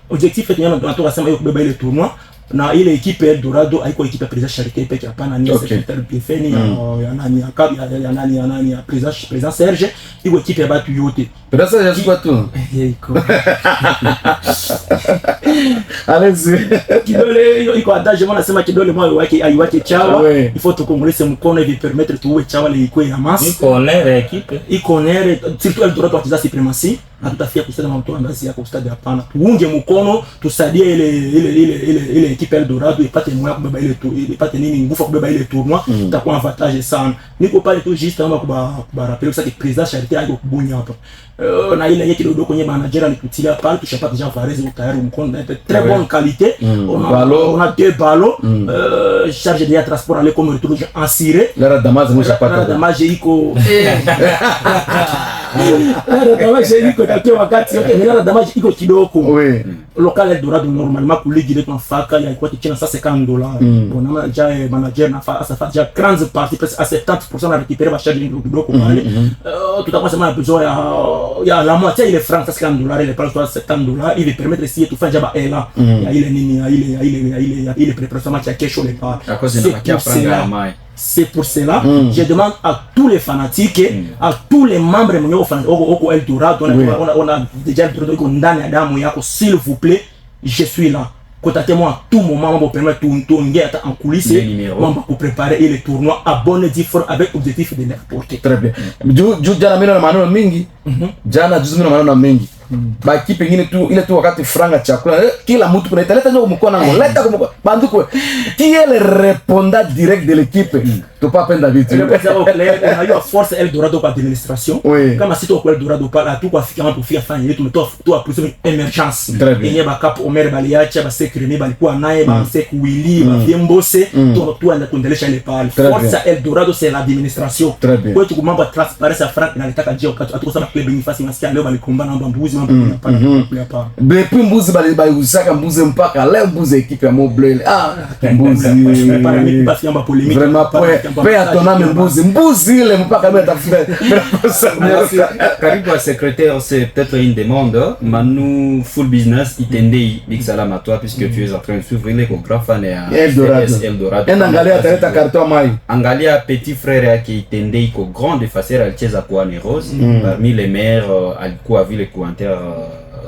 Objectif est de faire le tournoi. Na ile ekipe Eldorado haiko ekipe ya President Charité peke hapana, ni secrétaire BF ni ya President Serge, iko ekipe ya batu yote. President Serge kwa tu. Iko. Allez-y. Kidole iko adage mwana sema kidole mwa aiwake chawa. Il faut tukongolese mkono ili permettre tuwe chawa le iko ya masse. Iko onere ekipe. Iko onere surtout Eldorado atiza supremacy. Hatutafia kusema mtu angazi yako stade hapana. Tuunge mkono, tusaidie ile equipe Eldorado ipate moyo kubeba ile ipate nini nguvu kubeba ile tournoi, itakuwa avantage sana. Niko pale tu juste kama kuba rappeler ça que président Charité aiko kubunya hapa. Na ile yake kidogo kwenye manager alikutilia pale tushapata Jean Varese tayari mkono de très bonne qualité. On a deux ballots chargé de transport aller comme retour en Syrie. La Damas moi chapata. La Damas iko wakati yote nilala damage iko kidogo. Oui. Local Eldorado normalement pour ligue de faka ya kwa tchina ça $50. On a déjà manager na ça fait déjà 30 parties presque à 70% à récupérer ma charge kidogo pale. Tout à coup ça m'a besoin ya la moitié il est franc ça $50 il prend $70 il va permettre ici tout faire jaba là. Il est nini il est préparation match à kesho le pas. À cause de la prendre mai. C'est pour cela je demande à tous les fanatiques, à tous les membres au Eldorado, on a déjà ndani ya damu yako, s'il vous plaît, je suis là. Contactez-moi à tout moment pour permettre tout en coulisses, pour préparer le tournoi à bonne différence avec objectif de l'apporter. Très bien. Jana mimi na maneno mingi. Jana juzi mimi na maneno mengi. Baki pengine tu ile tu wakati franga chakula kila mtu kuna italeta ndio mkono wangu leta kwa banduko qui est le répondant direct de l'équipe tu pas peine d'habitude on a eu à force Eldorado par administration kama sito kwa Eldorado par tout kwa fika pour faire fanya yetu mtoa tu a plus emergence yenye backup Omer baliacha ba secrétaire balikuwa naye ba sek Willy ba Fiembose tu anda kuendelesha ile pale force Eldorado c'est l'administration kwa tu kumamba transparence franc inalitaka je wakati atukosema club ni fasi masikia leo balikumbana na mbuzi depuis mbuzi baliusaka mbuzi mpaka leo mbuzi equipe ya Mobleu mbuzi vraiment pe atoname mbuzi ile mpaka mimi atafuta karibu secrétaire c'est peut-être une demande Manu full business itendei big salam à toi puisque tu es en train de suivre les grand fan ya Eldorado angalia ataleta carton mai angalia petit frère yake itendei ko grande facer alcheza kwa Rose parmi les maires alikuwa vile commentaires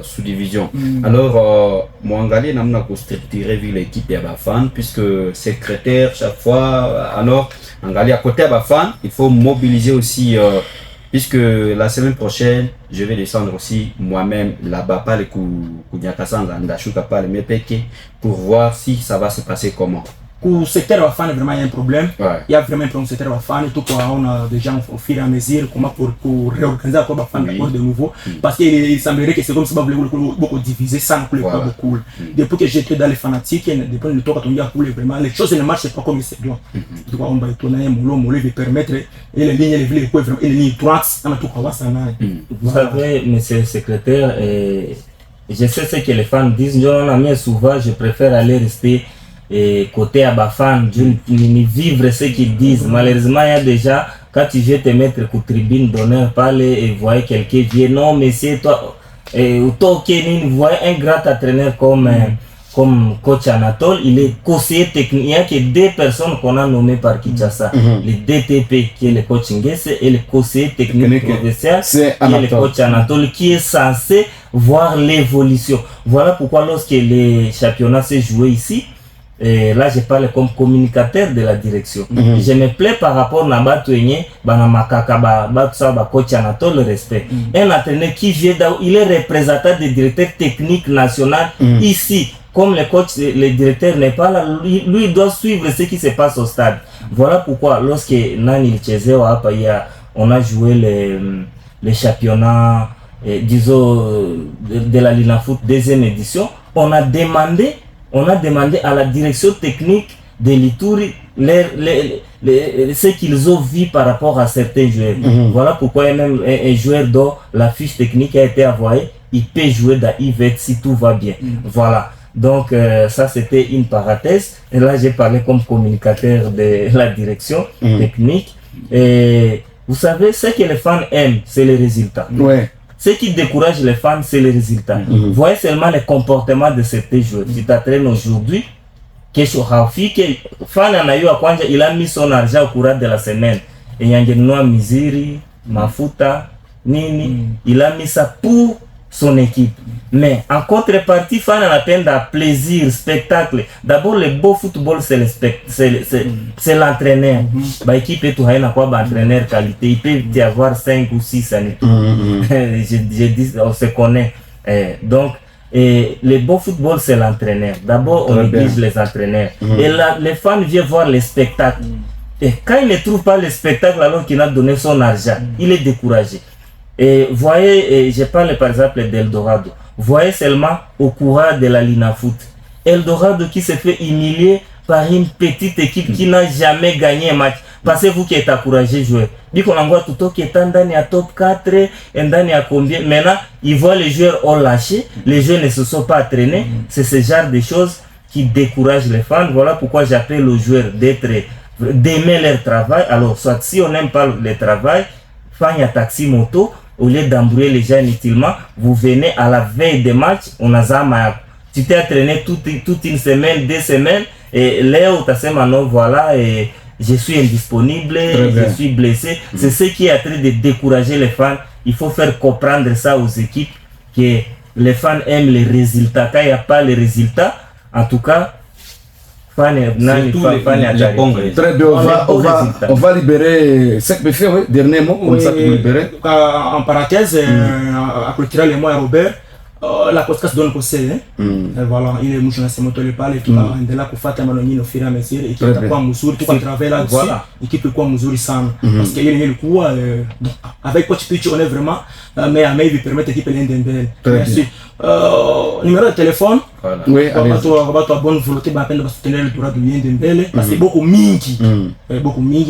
sous-division. Alors, Mwangali n'a pas structuré l'équipe de Bafan puisque secrétaire chaque fois. Alors, Angali à côté de Bafan, il faut mobiliser aussi puisque la semaine prochaine, je vais descendre aussi moi-même là-bas, pas les Kounyakasan, Ndashuka, pas les Mepeke, pour voir si ça va se passer comment. Pour le secteur Wafan, vraiment, il y a un problème. Il y a vraiment un problème au secteur Wafan. Tout on a déjà au fur et à mesure comment pour réorganiser encore Wafan de nouveau. Parce qu'il semblerait que c'est comme si on beaucoup diviser sans que le club coule. Depuis que j'étais dans les fanatiques, depuis le temps quand on y a coulé vraiment, les choses ne marchent pas comme il se doit. Donc on va étonner Molo va permettre et les lignes les vraiment les lignes droites dans tout quoi ça n'a. Vous savez, monsieur le secrétaire, je sais ce que les fans disent. Moi, souvent, je préfère aller rester et côté Abafan, ni vivre ce qu'ils disent. Malheureusement, il y a déjà, quand tu viens te mettre au tribune d'honneur, parler et voir quelqu'un vient, non, mais c'est toi, ou toi, vous voyez un grand entraîneur comme coach Anatole, il est conseiller technique. Il n'y a que deux personnes qu'on a nommées par Kinshasa. Le DTP, qui est le coach Ngese, et le conseiller technique provincial, qui est le coach Anatole, qui est censé voir l'évolution. Voilà pourquoi lorsque les championnats se jouaient ici, et là je parle comme communicateur de la direction. Je me plais par rapport à Batouenye, Banamakaka, Batousa, coach Anatole, le respect. Un entraîneur qui vient il est représentant des directeurs techniques nationaux ici. comme le coach, le directeur n'est pas là, lui doit suivre ce qui se passe au stade. Voilà pourquoi lorsque Nani Chezeo on a joué les championnats, disons, de la Lina Foot deuxième édition, on a demandé à la direction technique de l'Ituri ce qu'ils ont vu par rapport à certains joueurs. Voilà pourquoi même un joueur dont la fiche technique a été envoyée, il peut jouer dans Yvette si tout va bien. Voilà. Donc ça c'était une parenthèse. Et là j'ai parlé comme communicateur de la direction technique. Et vous savez, ce que les fans aiment, c'est les résultats. Ouais. Ce qui décourage les fans, c'est les résultats. Voyez seulement les comportements de certains joueurs. Tu t'entraînes aujourd'hui, fan il a mis son argent au courant de la semaine. Et il y a une misiri, mafuta, nini, il a mis ça pour son équipe. Mais en contrepartie, fan a peine de plaisir, spectacle. D'abord, le beau football, c'est l'entraîneur. L'équipe est tout entraîneur qualité. Il peut y avoir 5 ou 6 années. Je dis, on se connaît. Donc, le beau football, c'est l'entraîneur. D'abord, on néglige les entraîneurs. Et là, les fans viennent voir les spectacles. Et quand il ne trouve pas le spectacle alors qu'il a donné son argent, il est découragé. Et voyez, je parle par exemple d'Eldorado. Voyez seulement au courant de la Lina Foot. Eldorado qui se fait humilier par une petite équipe qui n'a jamais gagné un match. Pensez-vous qui est encouragé joueur. Dit qu'on envoie tout qui est en à top 4, en à combien. Maintenant, ils voient les joueurs ont lâché, les joueurs ne se sont pas entraînés. C'est ce genre de choses qui découragent les fans. Voilà pourquoi j'appelle aux joueurs d'aimer leur travail. Alors, soit si on n'aime pas le travail, fan à taxi moto, au lieu d'embrouiller les gens inutilement, vous venez à la veille des matchs, on a zama. Tu t'es entraîné toute une semaine, 2 semaines, et là où tu as maintenant, voilà, et je suis indisponible, je suis blessé. C'est ce qui est en train de décourager les fans. Il faut faire comprendre ça aux équipes, que les fans aiment les résultats. Quand il n'y a pas les résultats, en tout cas, Très bien, on va libérer 5 méfaits, oui, dernier mot, comme ça pour libérer. En parenthèse, à clôturer les mots à Robert, la podcast donne conseil. Voilà, il est mouché dans ses motos, il parle, et qui va de là pour faire ta manonine au fur et à mesure, et qui va quoi Moussouri, tout va travailler là-dessus, et qui peut quoi Moussouri sans. Parce qu'il y a le coup, avec Coach Pitch, on est vraiment, mais à il permet l'équipe l'Indembele. Merci. Numéro de téléphone, oui, à bonne volonté, à peine de soutenir le droit de l'Indembele, parce que beaucoup mingi,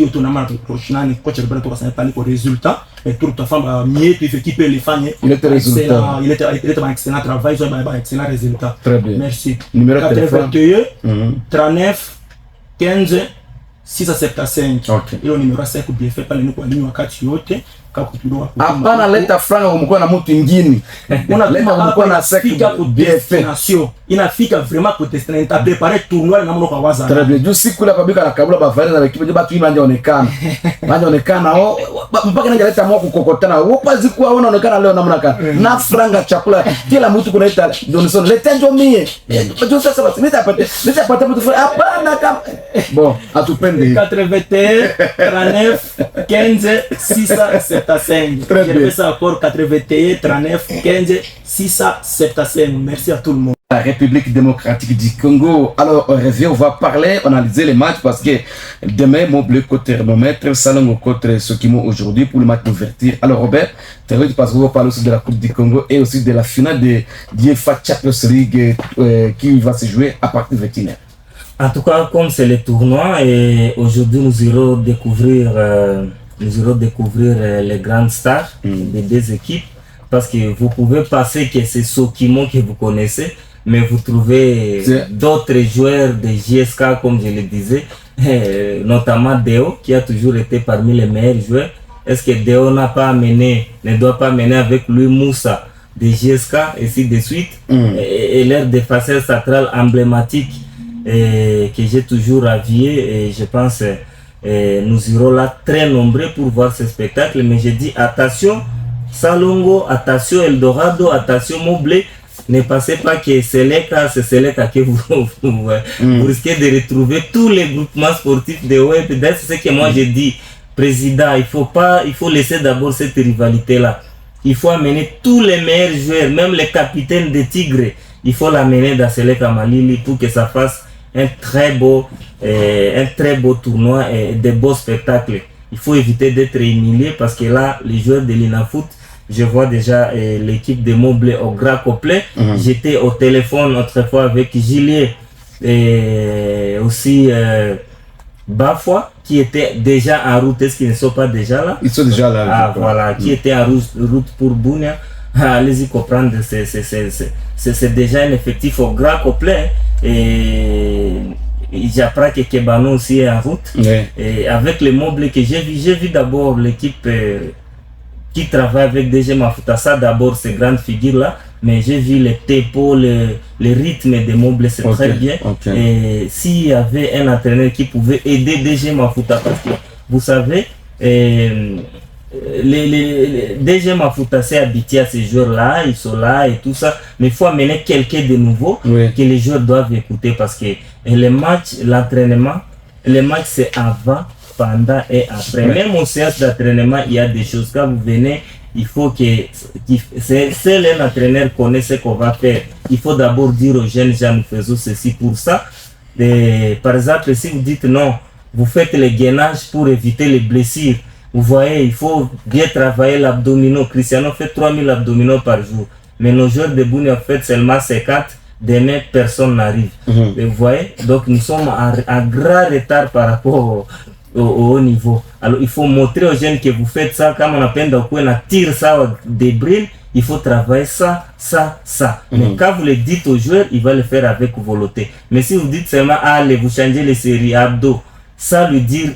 autonomément, coach Robert, tu vas parler pour résultat, et tout ta femme, mieux, tu fais équiper les fans, il était résultat. Il était un excellent travail, il a un excellent résultat. Très bien. Merci. Numéro de téléphone 39 15 675. Okay. Ilo numéro 5 bien fait pale niko alimu wakati yote kakupindua. Hapana leta franga umekuwa na mtu mwingine. Unaleta umekuwa na fika ku destination. Inafika vraiment ku destination. Ta préparer tournoi na mno kwa waza. Très bien. Juu siku la kabika na kabula bavale na ekipe batu imanje onekana. Manje onekana mpaka nje leta mwa kukokotana. Wopa zikuwa wanaonekana leo namna kana. Na franga chakula kila mtu kunaita donation. Leta ndio mie. Ndio sasa basi nitapata mtu hapana kama. Bon, atupende 81 39 15 675. Très bien. Ça encore 81 39 15 675. Merci à tout le monde. La République démocratique du Congo. Alors, on revient, on va parler, analyser les matchs parce que demain, mon bleu côté thermomètre, salon au côté Sokimo aujourd'hui pour le match d'ouverture. Alors, Robert, parce qu'on va parler aussi de la Coupe du Congo et aussi de la finale de l'UEFA Champions League qui va se jouer à partir de 21h. En tout cas, comme c'est le tournoi, et aujourd'hui nous irons découvrir les grandes stars des 2 équipes, parce que vous pouvez penser que c'est Sokimo que vous connaissez, mais vous trouvez d'autres joueurs de JSK, comme je le disais, notamment Deo, qui a toujours été parmi les meilleurs joueurs. Est-ce que Deo ne doit pas mener avec lui Moussa de JSK, et ainsi de suite, et leur défenseur central emblématique, que j'ai toujours avié, et je pense nous irons là très nombreux pour voir ce spectacle. Mais je dis attention Salongo, attention Eldorado, attention Moblé, ne pensez pas que c'est le cas que vous risquez de retrouver tous les groupements sportifs de web. C'est ce que moi je dis, président, il faut laisser d'abord cette rivalité là. Il faut amener tous les meilleurs joueurs, même les capitaines des Tigres il faut l'amener dans Seleka Malili pour que ça fasse un très beau tournoi et des beaux spectacles. Il faut éviter d'être humilié parce que là, les joueurs de l'INAFoot, je vois déjà l'équipe de Moblé au Grand complet. J'étais au téléphone autrefois avec Gillier et aussi Bafwa qui était déjà en route. Est-ce qu'ils ne sont pas déjà là? Ils sont déjà là. Ah voilà, qui était en route pour Bounia. Allez-y comprendre, c'est déjà un effectif au Grand complet. Et j'apprends que Kebano aussi est en route. Et avec les Moblé que j'ai vu d'abord l'équipe qui travaille avec DG Mafuta, ça d'abord ces grandes figures là, mais j'ai vu les tempos, le rythme des Moblé, c'est très bien. Et s'il y avait un entraîneur qui pouvait aider DG Mafuta, parce que vous savez, les DG Mafuta s'est habitué à ces joueurs-là, ils sont là et tout ça, mais il faut amener quelqu'un de nouveau que les joueurs doivent écouter parce que les matchs, l'entraînement, les matchs c'est avant, pendant et après. Même au séance d'entraînement, il y a des choses. Quand vous venez, il faut que seul un entraîneur connaît ce qu'on va faire. Il faut d'abord dire aux jeunes gens, nous faisons ceci pour ça. Et, par exemple, si vous dites non, vous faites le gainage pour éviter les blessures. Vous voyez, il faut bien travailler l'abdominaux. Cristiano fait 3000 abdominaux par jour. Mais nos joueurs de Bounia font seulement 50. Demain, personne n'arrive. Et vous voyez, donc nous sommes en grand retard par rapport au haut niveau. Alors il faut montrer aux jeunes que vous faites ça, comme on appelle dans le tire ça des brilles, il faut travailler ça. Mais quand vous le dites aux joueurs, il va le faire avec volonté. Mais si vous dites seulement, allez, vous changez les séries abdos, ça lui dire,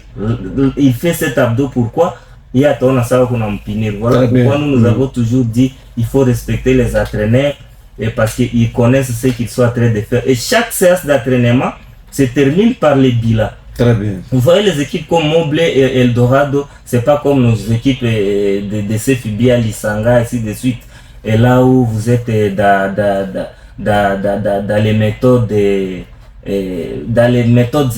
il fait cet abdo, pourquoi? Il y a ton ça qu'on a punir. Voilà pourquoi nous avons toujours dit, il faut respecter les entraîneurs, et parce qu'ils connaissent ce qu'ils sont en train de faire. Et chaque séance d'entraînement se termine par les bilans. Très bien. Vous voyez les équipes comme Moblé et Eldorado, c'est pas comme nos équipes de CFB, Lisanga, ainsi de suite. Et là où vous êtes dans les méthodes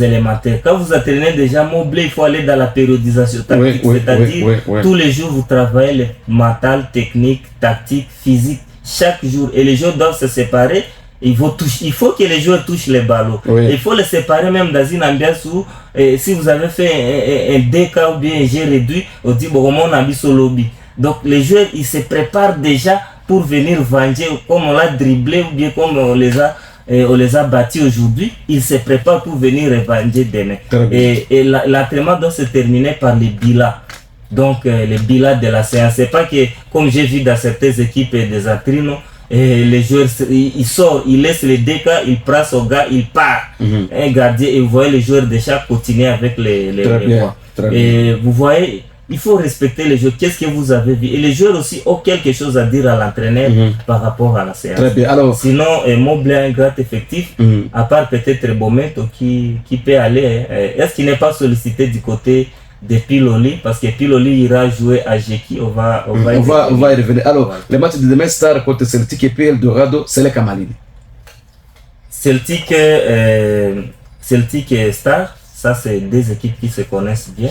élémentaires. Quand vous entraînez déjà Moblé, il faut aller dans la périodisation tactique, c'est-à-dire tous les jours vous travaillez le mental, technique, tactique, physique, chaque jour. Et les joueurs doivent se séparer. Il faut que les joueurs touchent les ballons. Il faut les séparer même dans une ambiance où si vous avez fait un DK ou bien un G réduit, on dit bon, on a mis sur lobby. Donc les joueurs ils se préparent déjà pour venir venger comme on l'a dribblé ou bien comme on les a battus aujourd'hui. Ils se préparent pour venir venger demain. Et l'entraînement doit se terminer par les bilans. Donc les bilans de la séance. C'est pas que comme j'ai vu dans certaines équipes des Atrino, et les joueurs, ils sortent, ils laissent les DK, ils pressent au gars, ils partent. Un gardien, et vous voyez les joueurs de chaque continuer avec les points. Et vous voyez, il faut respecter les joueurs. Qu'est-ce que vous avez vu? Et les joueurs aussi ont quelque chose à dire à l'entraîneur par rapport à la séance. Très bien. Alors, sinon, Moblé a un grand effectif, à part peut-être Bometo qui peut aller. Est-ce qu'il n'est pas sollicité du côté de Piloli, parce que Piloli ira jouer à Jeki, on va y revenir. Alors, le match de demain Star contre Celtic et puis Eldorado, c'est le Kamalini. Celtic et Star, ça c'est deux équipes qui se connaissent bien.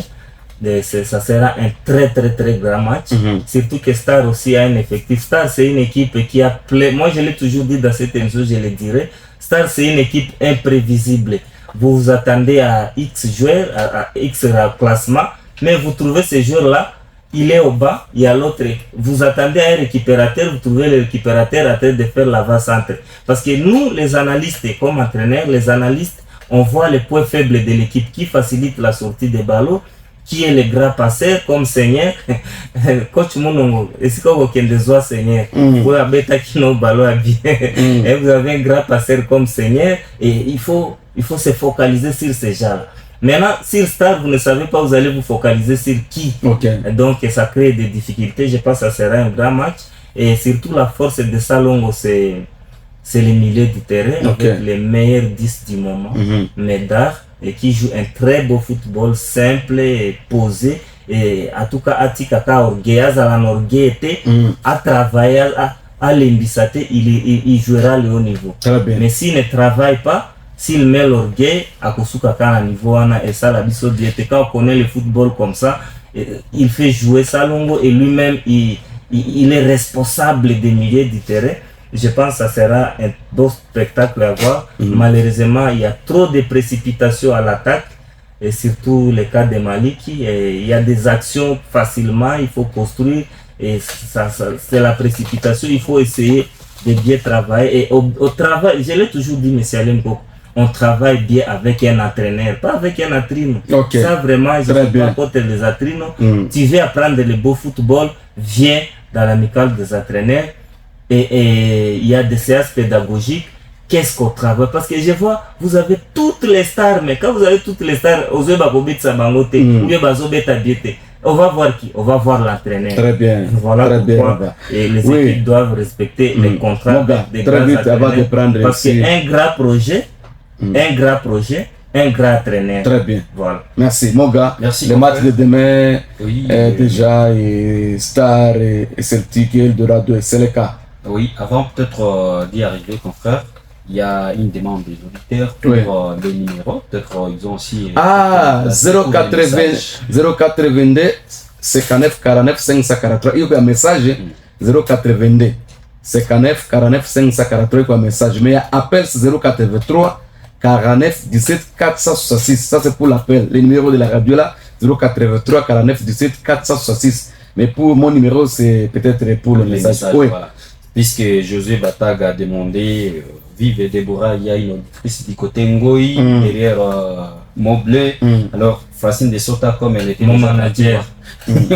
Ça sera un très grand match. Surtout que Star aussi a un effectif. Star c'est une équipe qui a moi je l'ai toujours dit dans cette émission, je le dirai. Star c'est une équipe imprévisible. Vous vous attendez à X joueurs, à X classement, mais vous trouvez ce joueur-là, il est au bas, il y a l'autre. Vous attendez à un récupérateur, vous trouvez le récupérateur en train de faire l'avant-centre. Parce que nous, les analystes, comme entraîneurs, les analystes, on voit les points faibles de l'équipe qui facilite la sortie des ballons, qui est le grand passeur comme Seigneur. Coach Mounongo, est-ce que vous avez des Seigneur? Vous avez un ballon à bien. Et vous avez un grand passeur comme Seigneur, et il faut se focaliser sur ces gens-là. Maintenant, sur Star, vous ne savez pas, vous allez vous focaliser sur qui. Donc, ça crée des difficultés. Je pense que ça sera un grand match. Et surtout, la force de Salongo, c'est le milieu du terrain, avec les meilleurs 10 du moment. Médard, et qui joue un très beau football simple et posé. Et en tout cas, Atikaka Orgueaz à la Norguete, à travailler, à l'Imbisate, il jouera le haut niveau. Mais s'il ne travaille pas, s'il met l'orgueil à Kosukaka à niveau, et ça, la biso diète, quand on connaît le football comme ça, il fait jouer Salongo et lui-même, il est responsable des milieux du terrain. je pense que ça sera un beau spectacle à voir. Malheureusement, il y a trop de précipitations à l'attaque, et surtout le cas de Maliki. Il y a des actions facilement, il faut construire, et c'est la précipitation. Il faut essayer de bien travailler. Et au travail, je l'ai toujours dit, M. Alemko, on travaille bien avec un entraîneur, pas avec un entraîneur. Okay. Ça vraiment, je ne suis pas contre les entraîneurs. Tu veux apprendre le beau football, viens dans l'amicale des entraîneurs. Et il y a des séances pédagogiques. Qu'est-ce qu'on travaille? Parce que je vois, vous avez toutes les stars, mais quand vous avez toutes les stars, on va voir qui? On va voir l'entraîneur. Très bien. Voilà très pourquoi bien. Et les équipes doivent respecter les contrats des très grands vite, avant de entraîneurs. prendre Parce ici. qu'un grand projet, un grand entraîneur. Très bien. Voilà. Merci, mon gars. Merci, le mon match frère. de demain, Oui, déjà, et Star et Celtic et Eldorado, c'est le cas. Oui, avant peut-être d'y arriver, confrère, il y a une demande des auditeurs pour Oui. les numéros. Peut-être ils ont aussi. 082 59 49 543. Il y a un message 082 59 49 543. Il y a un message. Mais il y a appel 083 49 17 466. Ça c'est pour l'appel. Le numéro de la radio là, 083 49 17 466. Mais pour mon numéro, c'est peut-être pour le message. Oui. Voilà. Puisque Josué Batag a demandé, vive Déborah, il y a une auditrice du côté Ngoï, derrière Moblé. Alors, Francine de Sota, comme elle était Mon déjà manager.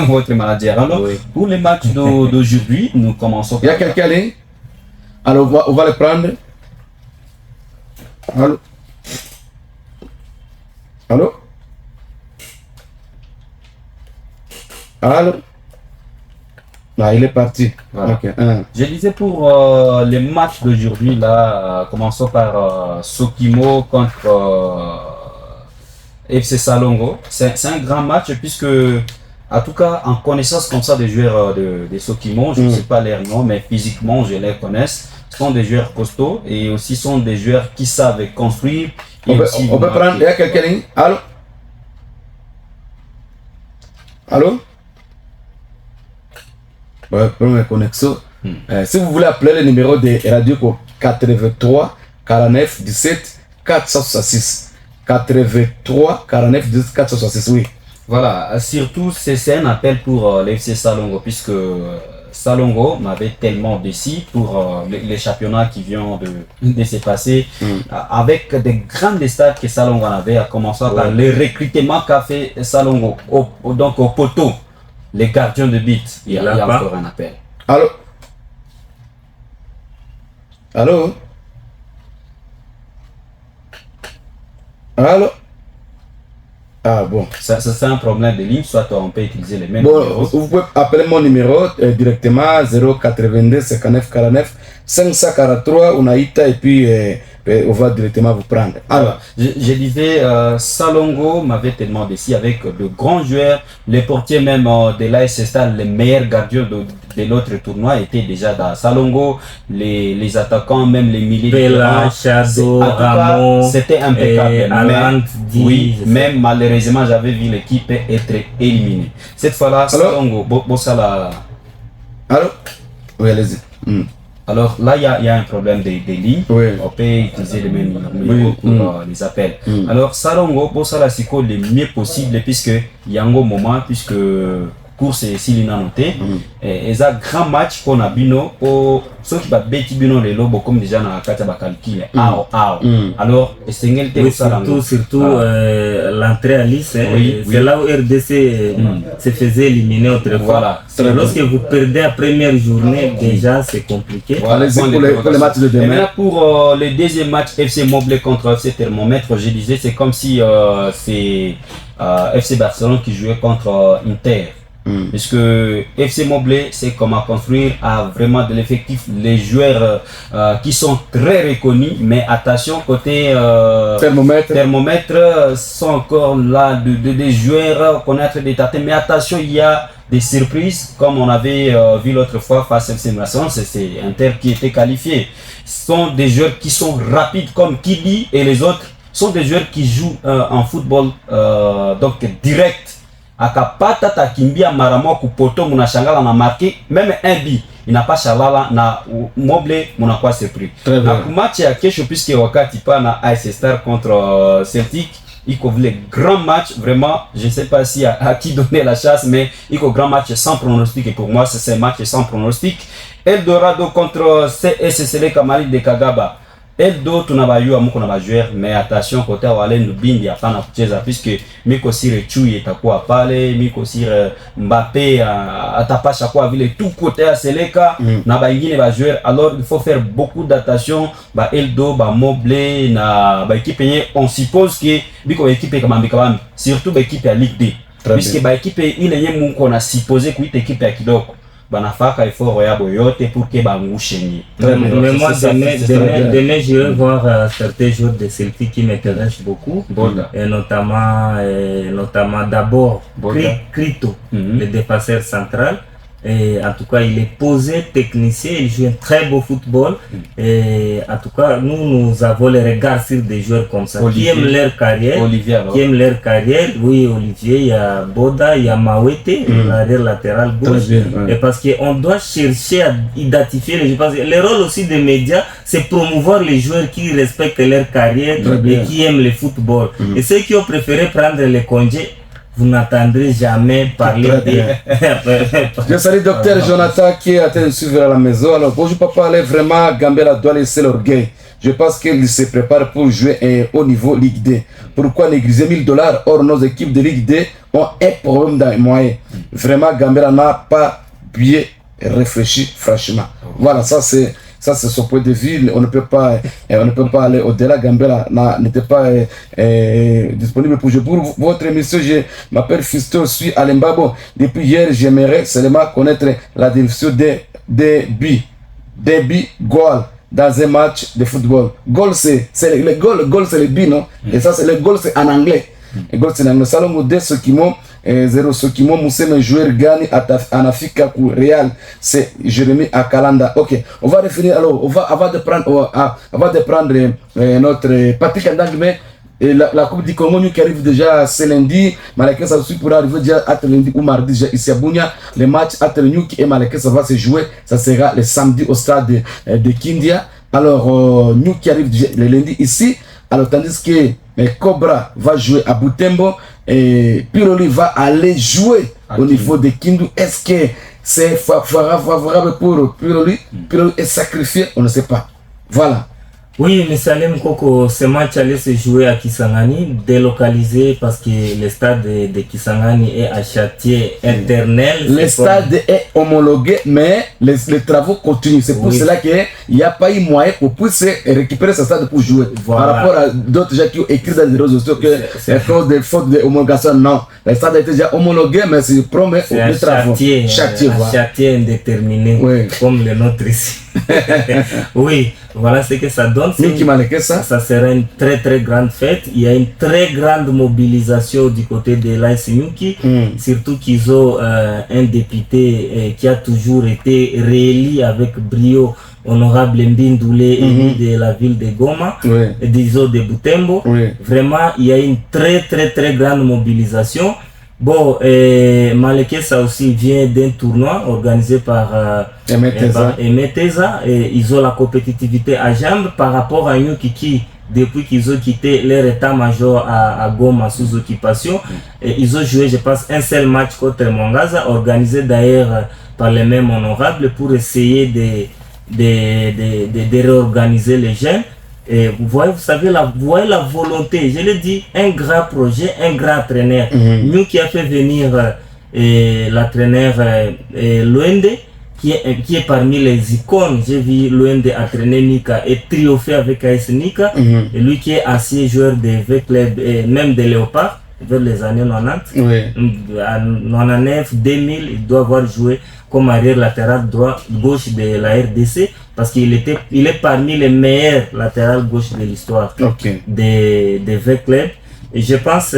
votre manager. Alors, Oui. pour les matchs d'aujourd'hui, nous commençons Il y a quelqu'un là? Alors, on va le prendre. Allô? Allô? Allô? Ah, il est parti. Voilà. Ok. Je disais pour les matchs d'aujourd'hui, là, commençons par Sokimo contre FC Salongo. C'est un grand match puisque, en tout cas, en connaissance comme ça des joueurs de Sokimo, je ne sais pas leur nom, mais physiquement, je les connais. Ce sont des joueurs costauds et aussi sont des joueurs qui savent construire. On peut prendre. Il y a quelqu'un là? Allô? Allô? Ouais, première connexion. Si vous voulez appeler le numéro de radio pour 83 49 17 466. 83 49 17 466, oui. Voilà, surtout c'est un appel pour l'FC Salongo puisque Salongo m'avait tellement déçu pour les championnats qui viennent de se passer avec des grandes stades que Salongo avait, à commencer par le recrutement qu'a fait Salongo donc au poteau, les gardiens de but. Il y a encore un appel. Allô? Allô? Allô? Ah bon. Ça c'est un problème de ligne, soit on peut utiliser les mêmes Bon, numéros. vous pouvez appeler mon numéro directement 082 59 49 543 Unaïta et puis on va directement vous prendre. Alors, je disais, Salongo m'avait tellement déçu avec de grands joueurs, les portiers même de l'AS Stade, les meilleurs gardiens de l'autre tournoi étaient déjà dans Salongo, les attaquants, même les milieux de Bella, Shadow, Ramon, c'était impeccable. Oui, même malheureusement, j'avais vu l'équipe être éliminée. Cette fois-là, Salongo, Bossala. Allô? Oui, allez-y. Alors là, il y a un problème des lignes. Oui. On peut utiliser les mêmes numéros pour les appels. Alors, Salongo, pour ça, c'est le mieux possible, puisque il y a un bon moment, puisque course et Silina noté. Et ça, grand match qu'on a bino, ceux qui battent Betty Bino, les lobos, comme déjà dans la carte de Bakalki, alors, surtout l'entrée à Nice, c'est là où RDC se faisait éliminer autrefois. Voilà. Lorsque vous perdez la première journée, déjà c'est compliqué. Voilà, pour les matchs de demain. Et maintenant, pour le deuxième match FC Moblé contre FC Thermomètre, je disais, c'est comme si c'est FC Barcelone qui jouait contre Inter. Puisque FC Moblé, c'est comment construire à vraiment de l'effectif, les joueurs qui sont très reconnus, mais attention côté thermomètre sont encore là des joueurs connaître des tâtes, mais attention, il y a des surprises comme on avait vu l'autre fois face à FC Barcelone, c'est Inter qui était qualifié. Ce sont des joueurs qui sont rapides comme Kili et les autres sont des joueurs qui jouent en football donc direct. Akapata takimbia mara moja kupoto, mnashangala na marqué même un but. n'a pas chalala na Moblé munakuwa surpris. Na match ya kesho puisque wakati pana AS Star contre Celtic, il y a le grand match, vraiment, je ne sais pas si à qui donner la chasse, mais il y a un grand match sans pronostic, et pour moi, c'est un match sans pronostic. Eldorado contre CSSL Kamali de Kagaba. Eldo, tu n'as pas eu un joueur, mais attention, côté Walen Lubin, il n'y a pas de puisque Miko Sire Chui est à quoi parler, Miko Sire Mbappé, à Tapache à quoi ville, tout côté à Seleka, n'a pas eu un joueur. Alors, il faut faire beaucoup d'attention. Eldo, Moblé, na équipe, on suppose que Miko équipe est comme un surtout l'équipe à Ligue D. Puisque l'équipe, il y a un qu'on a supposé que l'équipe est à Kidoko. Banafaka effort yote pour que bangouchenye. Mais moi demain je vais voir certains joueurs de Celtic qui m'intéressent beaucoup, et notamment d'abord Krito, le défenseur central. Et en tout cas, il est posé, technicien, il joue un très beau football. Et en tout cas, nous avons le regard sur des joueurs comme ça, Olivier, qui aiment leur carrière. Oui, Olivier, il y a Boda, il y a Mawete, l'arrière latéral gauche. Et parce qu'on doit chercher à identifier les joueurs. Le rôle aussi des médias, c'est promouvoir les joueurs qui respectent leur carrière et qui aiment le football. Et ceux qui ont préféré prendre les congés, vous n'entendrez jamais parler de... Je salue docteur Jonathan qui est en train de suivre à la maison. Alors, bonjour papa, allez vraiment, Gambela doit laisser l'orgueil. Je pense qu'il se prépare pour jouer au niveau Ligue D. Pourquoi négliger $1000? Or, nos équipes de Ligue D ont un problème dans les moyens. Vraiment, Gambela n'a pas bien réfléchi, franchement. Voilà, ça c'est son point de vue. On ne peut pas aller au-delà. Gambela n'était pas disponible pour jouer. Pour votre émission, je m'appelle Fisto, je suis à Limbabo. Depuis hier, j'aimerais seulement connaître la définition des buts goal dans un match de football. Goal, c'est le goal, c'est le but, non? Et ça, c'est le goal, c'est en anglais. Le goal, c'est en anglais. Salomon de Sokimo. 0 Sokimo Mousseme joueur gagne en Afrique pour Real, c'est Jérémy Akalanda. Ok, on va définir alors, avant de prendre notre Patrick Andangme, la Coupe du Congo qui arrive déjà ce lundi. Malakès ça aussi pourra arriver déjà à lundi ou mardi déjà ici à Bunia. Le match entre Nyuki et Malakès ça va se jouer, ça sera le samedi au stade de Kindia. Alors Nyuki arrive déjà le lundi ici. Alors tandis que Cobra va jouer à Butembo et Piroli va aller jouer au niveau de Kindu. Est-ce que c'est favorable pour Piroli? Piroli est sacrifié, on ne sait pas. Voilà. Oui, M. Salem Koko, ce match allait se jouer à Kisangani, délocalisé parce que le stade de Kisangani est à chantier éternel. Le stade est homologué, mais les travaux continuent. C'est pour cela qu'il n'y a pas eu moyen pour pouvoir récupérer ce stade pour jouer. Voilà. Par rapport à d'autres gens qui ont écrit dans les réseaux sociaux que c'est à cause des fautes d'homologation. Non, le stade a été déjà homologué, mais c'est promet aux travaux. Chantier indéterminé, comme le nôtre ici. Oui, voilà ce que ça donne. Ça sera une très très grande fête. Il y a une très grande mobilisation du côté de l'AS Nyuki, surtout qu'ils ont un député qui a toujours été réélu avec brio, honorable Mbindoulé, élu de la ville de Goma, disons de Butembo. Vraiment, il y a une très très très grande mobilisation. Bon, Malekesa aussi vient d'un tournoi organisé par Emeteza, et ils ont la compétitivité à jambes par rapport à Nyuki qui, depuis qu'ils ont quitté leur état-major à Goma sous occupation, et ils ont joué, je pense, un seul match contre Mongaza, organisé d'ailleurs par les mêmes honorables pour essayer de réorganiser les jeunes. Et vous voyez, vous savez, voyez la volonté, je l'ai dit, un grand projet, un grand entraîneur. Nous qui a fait venir l'entraîneur Luende, qui est parmi les icônes. J'ai vu Luende entraîner Nika et triompher avec AS Nika. Et lui qui est ancien joueur de V-Club et même de Léopard, vers les années 90. À 99, 2000, il doit avoir joué comme arrière latéral gauche de la RDC parce qu'il est parmi les meilleurs latérales gauche de l'histoire des V-Club. Et je pense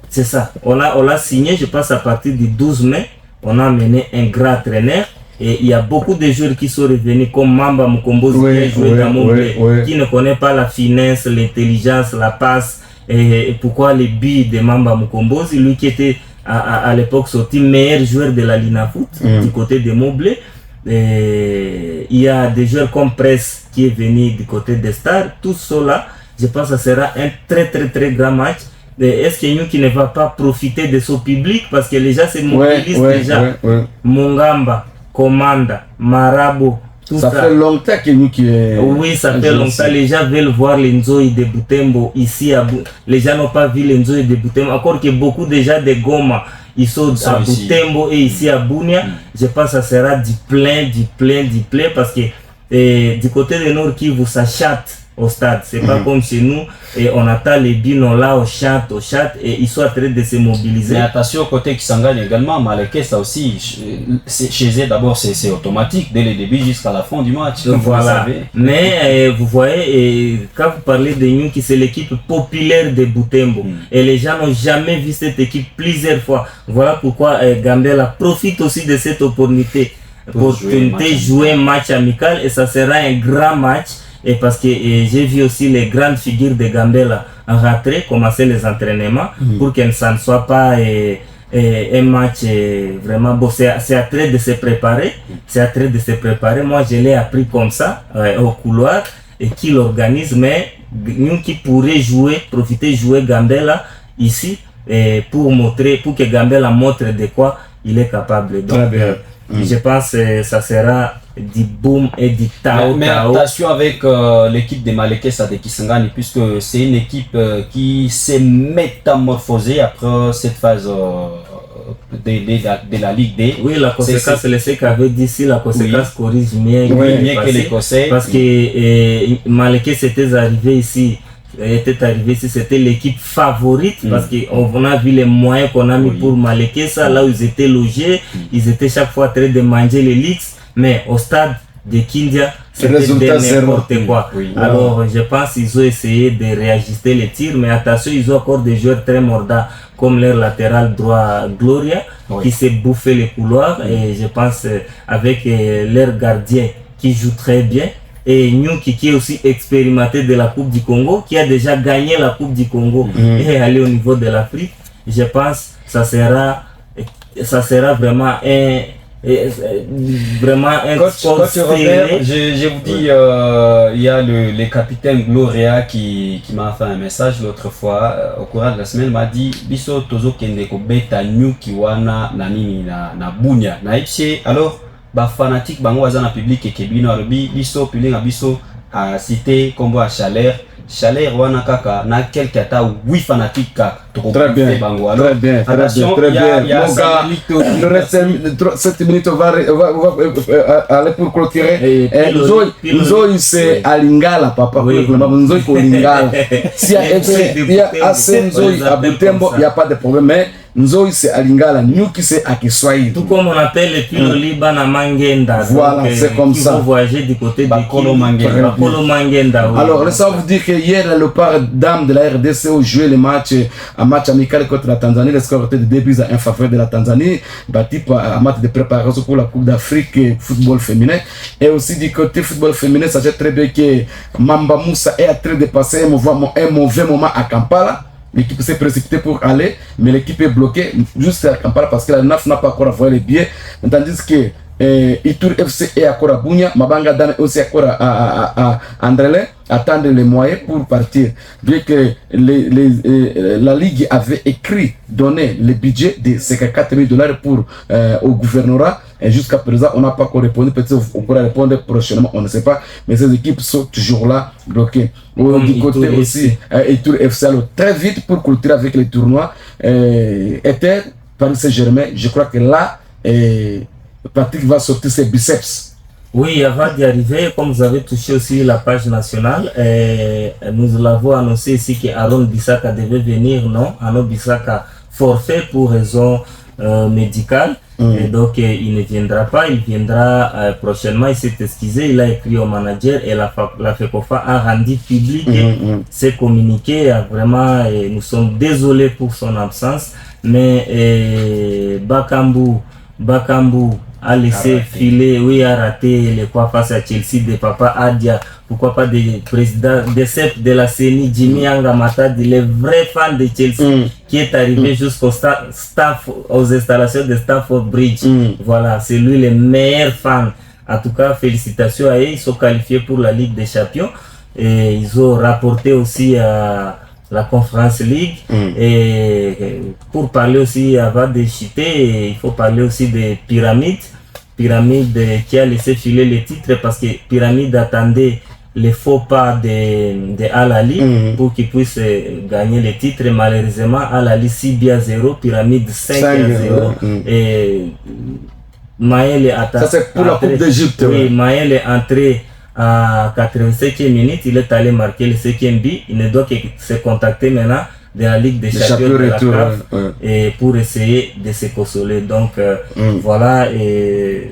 c'est ça. On l'a signé, je pense à partir du 12 mai, on a amené un grand entraîneur. Et il y a beaucoup de joueurs qui sont revenus comme Mamba Mukombozi qui a joué dans Montpellier, qui ne connaît pas la finesse, l'intelligence, la passe. Et pourquoi les buts de Mamba Mukombozi, lui qui était à l'époque sorti meilleur joueur de la Linafoot du côté de Moblé. il y a des joueurs comme Presse qui est venu du côté des Stars. Tout cela, je pense que ça sera un très grand match. Est-ce que nous qui ne va pas profiter de ce public parce que les gens se mobilisent déjà. Mongamba, Komanda, Marabo, tout ça. Ça fait longtemps que nous qui oui, ça fait longtemps. Les gens veulent voir les Nzoï de Butembo ici. Les gens n'ont pas vu les Nzoï de Butembo. Encore que beaucoup déjà de Goma, ils sont à Butembo et ici à Bunia. Je pense que ça sera du plein parce que du côté de Nord Kivu, ça chatte au stade. C'est pas comme chez nous et on attend les binos là au chat et ils sont en train de se mobiliser. Mais attention, côté Kisangani également, Maleke, ça aussi, chez eux d'abord c'est automatique dès le début jusqu'à la fin du match. Voilà. Mais vous voyez, quand vous parlez de Nyuki, c'est l'équipe populaire de Butembo et les gens n'ont jamais vu cette équipe plusieurs fois. Voilà pourquoi Gambela profite aussi de cette opportunité pour tenter jouer un match amical et ça sera un grand match. Et parce que j'ai vu aussi les grandes figures de Gambela en rentrée commencer les entraînements pour que ça ne soit pas un match vraiment beau. C'est à train de se préparer. Moi, je l'ai appris comme ça au couloir et qui l'organise. Mais nous qui pourrait profiter jouer Gambela ici pour que Gambela montre de quoi il est capable. Donc, je pense que ça sera du boom et du tao. Mais attention avec l'équipe de Maleke de Kisangani, puisque c'est une équipe qui s'est métamorphosée après cette phase de la Ligue D. Oui, la conséquence, c'est ce qu'avait dit ici, la conséquence corrige mieux que l'Écossais. Parce que Maleke était arrivé ici, c'était l'équipe favorite parce qu'on a vu les moyens qu'on a mis pour Maleke, ça là où ils étaient logés, ils étaient chaque fois en train de manger les leaks. Mais au stade de Kindia, c'était n'importe quoi. Alors, je pense qu'ils ont essayé de réajuster les tirs, mais attention, ils ont encore des joueurs très mordants, comme leur latéral droit Gloria, qui s'est bouffé les couloirs, et je pense avec leur gardien qui joue très bien, et Nyuki qui est aussi expérimenté de la Coupe du Congo, qui a déjà gagné la Coupe du Congo et est allé au niveau de l'Afrique. Je pense que ça sera vraiment un sport serré. Je vous dis, il y a le capitaine Gloria qui m'a fait un message l'autre fois au courant de la semaine, m'a dit biso tozo kende ko beta Nyuki wana na nini na Bunia na ichi. Alors ba fanatique bango waza na public ekebino arobi biso pilinga biso a cité combo à Chaleur wana kaka na quelques ata 8 fanatiques kaka. Très bien, très bien. Mon gars, il reste 7 minutes, on va aller pour clôturer. Nzoï c'est à Lingala, papa. Nzoï c'est à Lingala. S'il y a assez Nzoï à Butembo, il n'y a pas de problème. Mais Nzoï c'est à Lingala, Nyuki c'est à Kiswahili. Tout comme on appelle les pilotes Liban à Mangenda. Voilà, c'est comme ça. Ils vont voyager du côté de Bakolo Mangenda. Alors, laissez vous dire que hier, le père d'âme de la RDC a joué le match. Un match amical contre la Tanzanie. Le score était de 2 buts à 1 faveur de la Tanzanie. Bâti par un match de préparation pour la Coupe d'Afrique football féminin. Et aussi du côté football féminin, ça sait très bien que Mamba Moussa est en train de passer un mauvais moment à Kampala. L'équipe s'est précipitée pour aller, mais l'équipe est bloquée juste à Kampala parce que la NAF n'a pas encore envoyé les billets. Tandis que Itur FC est encore à Bunia, Mabanga Dan aussi encore à Andrelin, attendre les moyens pour partir. Bien que la Ligue avait donné le budget de $54 000 pour au gouvernorat, et jusqu'à présent on n'a pas encore répondu. Peut-être on pourra répondre prochainement, on ne sait pas, mais ces équipes sont toujours là, bloquées. Du côté aussi, Itur FC allait très vite pour clôturer avec les tournois. Était Paris Saint-Germain, je crois que là, Patrick va sortir ses biceps. Oui, avant d'y arriver, comme vous avez touché aussi la page nationale, nous l'avons annoncé ici que Aaron Bissaka devait venir, non? Aaron Bissaka forfait pour raison médicale, et donc il ne viendra pas, il viendra prochainement. Il s'est excusé, il a écrit au manager et la FECOFA a rendu public ses communiqués. Vraiment, nous sommes désolés pour son absence, mais Bakambu a laissé filer, oui, a raté les quoi face à Chelsea de Papa Adia, pourquoi pas des présidents de la CENI, Jimmy Angamatad, le vrai fan de Chelsea qui est arrivé jusqu'au staff, aux installations de Stamford Bridge. Voilà, c'est lui le meilleur fan En tout cas, félicitations à eux. Ils sont qualifiés pour la Ligue des Champions. Et ils ont rapporté aussi à la Conference League. Et pour parler aussi, avant de chuter, il faut parler aussi des Pyramides. Pyramide qui a laissé filer les titres parce que Pyramide attendait les faux pas de Al-Ali pour qu'il puisse gagner les titres. Malheureusement, Al-Ali 6-0, Pyramide 5-0. Et Maël est ça c'est pour la Coupe d'Égypte. Oui, Maël est entré à 87e minute, il est allé marquer le 5e but. Il ne doit que se contacter maintenant de la Ligue des Champions de la CAF et pour essayer de se consoler. Donc voilà, et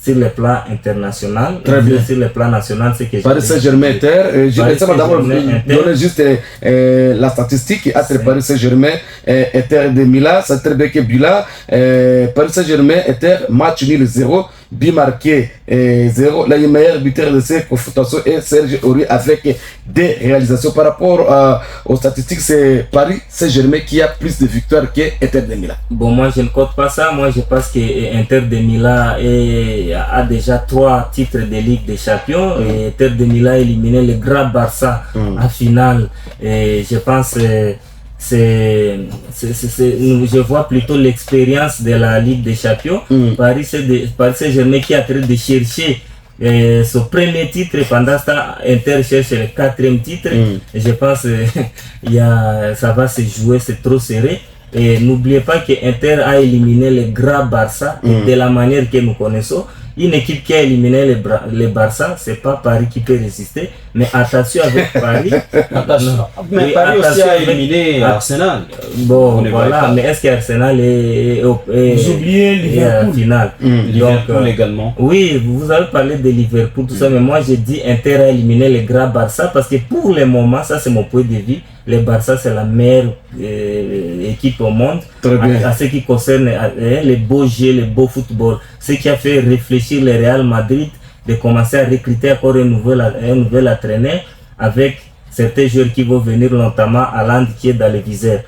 sur le plan international, sur le plan national, c'est que Paris Saint-Germain je vais d'abord donner juste la statistique entre Paris Saint-Germain et Inter de Milan. C'est très bien que Bila, Paris Saint-Germain, Inter, match nul 0, but marqué 0. Le meilleur buteur de cette confrontation est Serge Aurier avec des réalisations. Par rapport aux statistiques, c'est Paris Saint-Germain qui a plus de victoires que Inter de Milan. Bon, moi je ne compte pas ça. Moi je pense que Inter de Milan a déjà 3 titres de Ligue des Champions. Et Inter de Milan a éliminé le grand Barça en finale. Et je pense je vois plutôt l'expérience de la Ligue des Champions. Paris Saint-Germain qui est en train de chercher son premier titre, pendant ce temps Inter cherche le 4e titre. Et je pense ça va se jouer, c'est trop serré. Et n'oubliez pas que Inter a éliminé le grand Barça de la manière que nous connaissons. Une équipe qui a éliminé le Barça, c'est pas Paris qui peut résister, mais attention avec Paris. Mais Paris aussi a éliminé Arsenal. Bon, voilà, mais est-ce qu'Arsenal est vous oubliez Liverpool finale? Liverpool également. Oui, vous avez parlé de Liverpool, tout ça, mais moi j'ai dit Inter a éliminé le grand Barça parce que pour le moment, ça c'est mon point de vue, le Barça c'est la meilleure équipe au monde à ce qui concerne les beaux jeux, le beau football. Ce qui a fait réfléchir le Real Madrid de commencer à recruter encore un nouvel entraîneur avec certains joueurs qui vont venir, notamment Haaland qui est dans le viseur.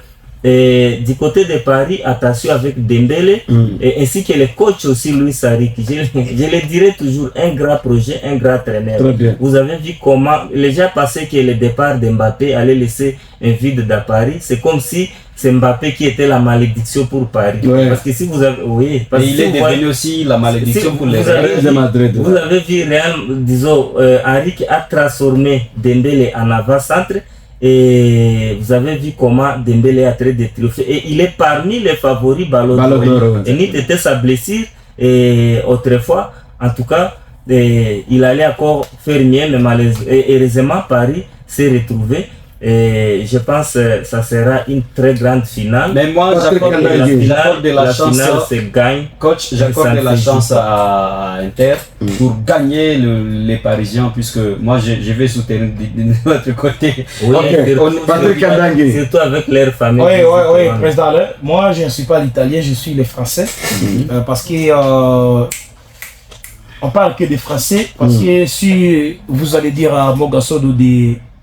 Et du côté de Paris, attention avec Dembélé et ainsi que le coach aussi Luis Enrique. Je le dirais toujours, un grand projet, un grand entraîneur. Vous avez vu comment les gens pensaient que le départ de Mbappé allait laisser un vide dans Paris. C'est comme si c'est Mbappé qui était la malédiction pour Paris. Parce que si vous avez, parce il est devenu aussi la malédiction pour les Real de Madrid. Vous avez vu Real, disons, Enrique a transformé Dembélé en avant-centre. Et vous avez vu comment Dembélé a traité des trophées. Et il est parmi les favoris Ballon d'Or. Et Nit était sa blessure. Et autrefois, en tout cas, il allait encore faire mieux. Mais heureusement, Paris s'est retrouvé. Et je pense que ça sera une très grande finale. Mais moi, j'accorde de la chance. Coach, j'accorde de la chance à Inter pour gagner les Parisiens, puisque moi, je vais soutenir de notre côté. Oui, surtout avec leur famille. Oui, président. Moi, je ne suis pas l'Italien, je suis le Français. Parce que on parle que des Français. Parce que si vous allez dire à Mogasodo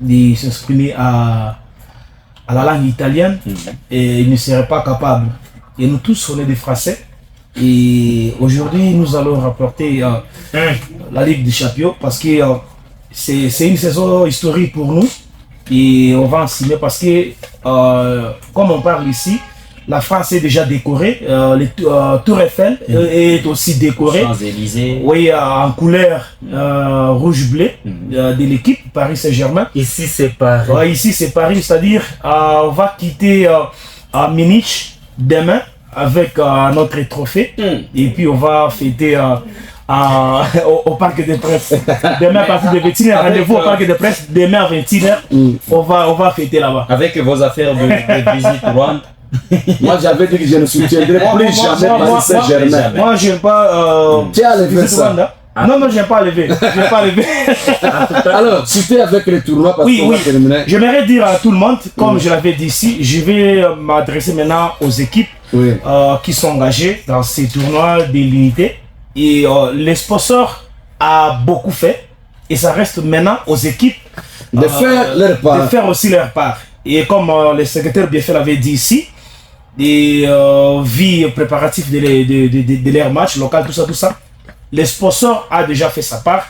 de s'exprimer à la langue italienne, et il ne serait pas capable. Et nous tous, on est des Français. Et aujourd'hui, nous allons rapporter la Ligue des Champions parce que c'est une saison historique pour nous. Et on va en signer parce que, comme on parle ici, la France est déjà décorée, Tour Eiffel est aussi décorée. Champs-Élysées. Oui, en couleur rouge-bleu de l'équipe Paris Saint-Germain. Ici c'est Paris. Ouais, ici c'est Paris, c'est-à-dire on va quitter Munich demain avec notre trophée et puis on va fêter au Parc des Princes. Demain à partir de 21h, rendez-vous au Parc des Princes. Demain à 21h, on va fêter là-bas. Avec vos affaires de visite Rwanda. Moi j'avais dit que je ne soutiendrai plus jamais Paris Saint-Germain. Moi j'aime pas. Tu as levé ça. Non, j'aime pas lever. Alors, c'était avec les tournois parce qu'on va terminer. J'aimerais dire à tout le monde, comme je l'avais dit ici, je vais m'adresser maintenant aux équipes qui sont engagées dans ces tournois de l'unité. Et les sponsors ont beaucoup fait. Et ça reste maintenant aux équipes de faire leur part. De faire aussi leur part. Et comme le secrétaire Bieffel avait dit ici, des vies préparatives de leur match local, tout ça. les sponsors a déjà fait sa part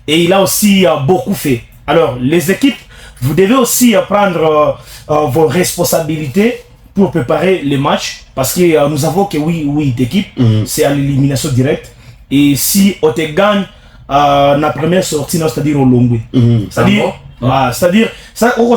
et il a aussi beaucoup fait. Alors, les équipes, vous devez aussi prendre vos responsabilités pour préparer les matchs parce que nous avons que 8 équipes, c'est à l'élimination directe. Et si on te gagne la première sortie, c'est-à-dire au Longwe. C'est-à-dire, on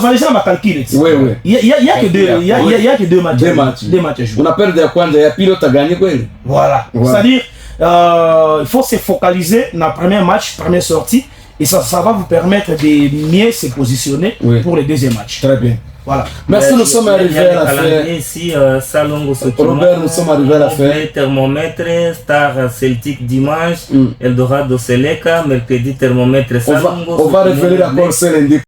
a déjà ma calcul. Oui. Il y a que deux matchs. Deux matchs à jouer. On a perdu à quoi? Il y a pilote à gagner. Voilà. C'est-à-dire, il faut se focaliser dans le premier match, première sortie. Et ça va vous permettre de mieux se positionner pour le deuxième match. Très bien. Voilà. Merci, nous sommes arrivés à la fin. Ici, Salongo Robert, nous sommes arrivés à la fin. Thermomètre, Star Celtic dimanche, Eldorado Seleka, mercredi Thermomètre Salongo. On va revenir à Corse lundi.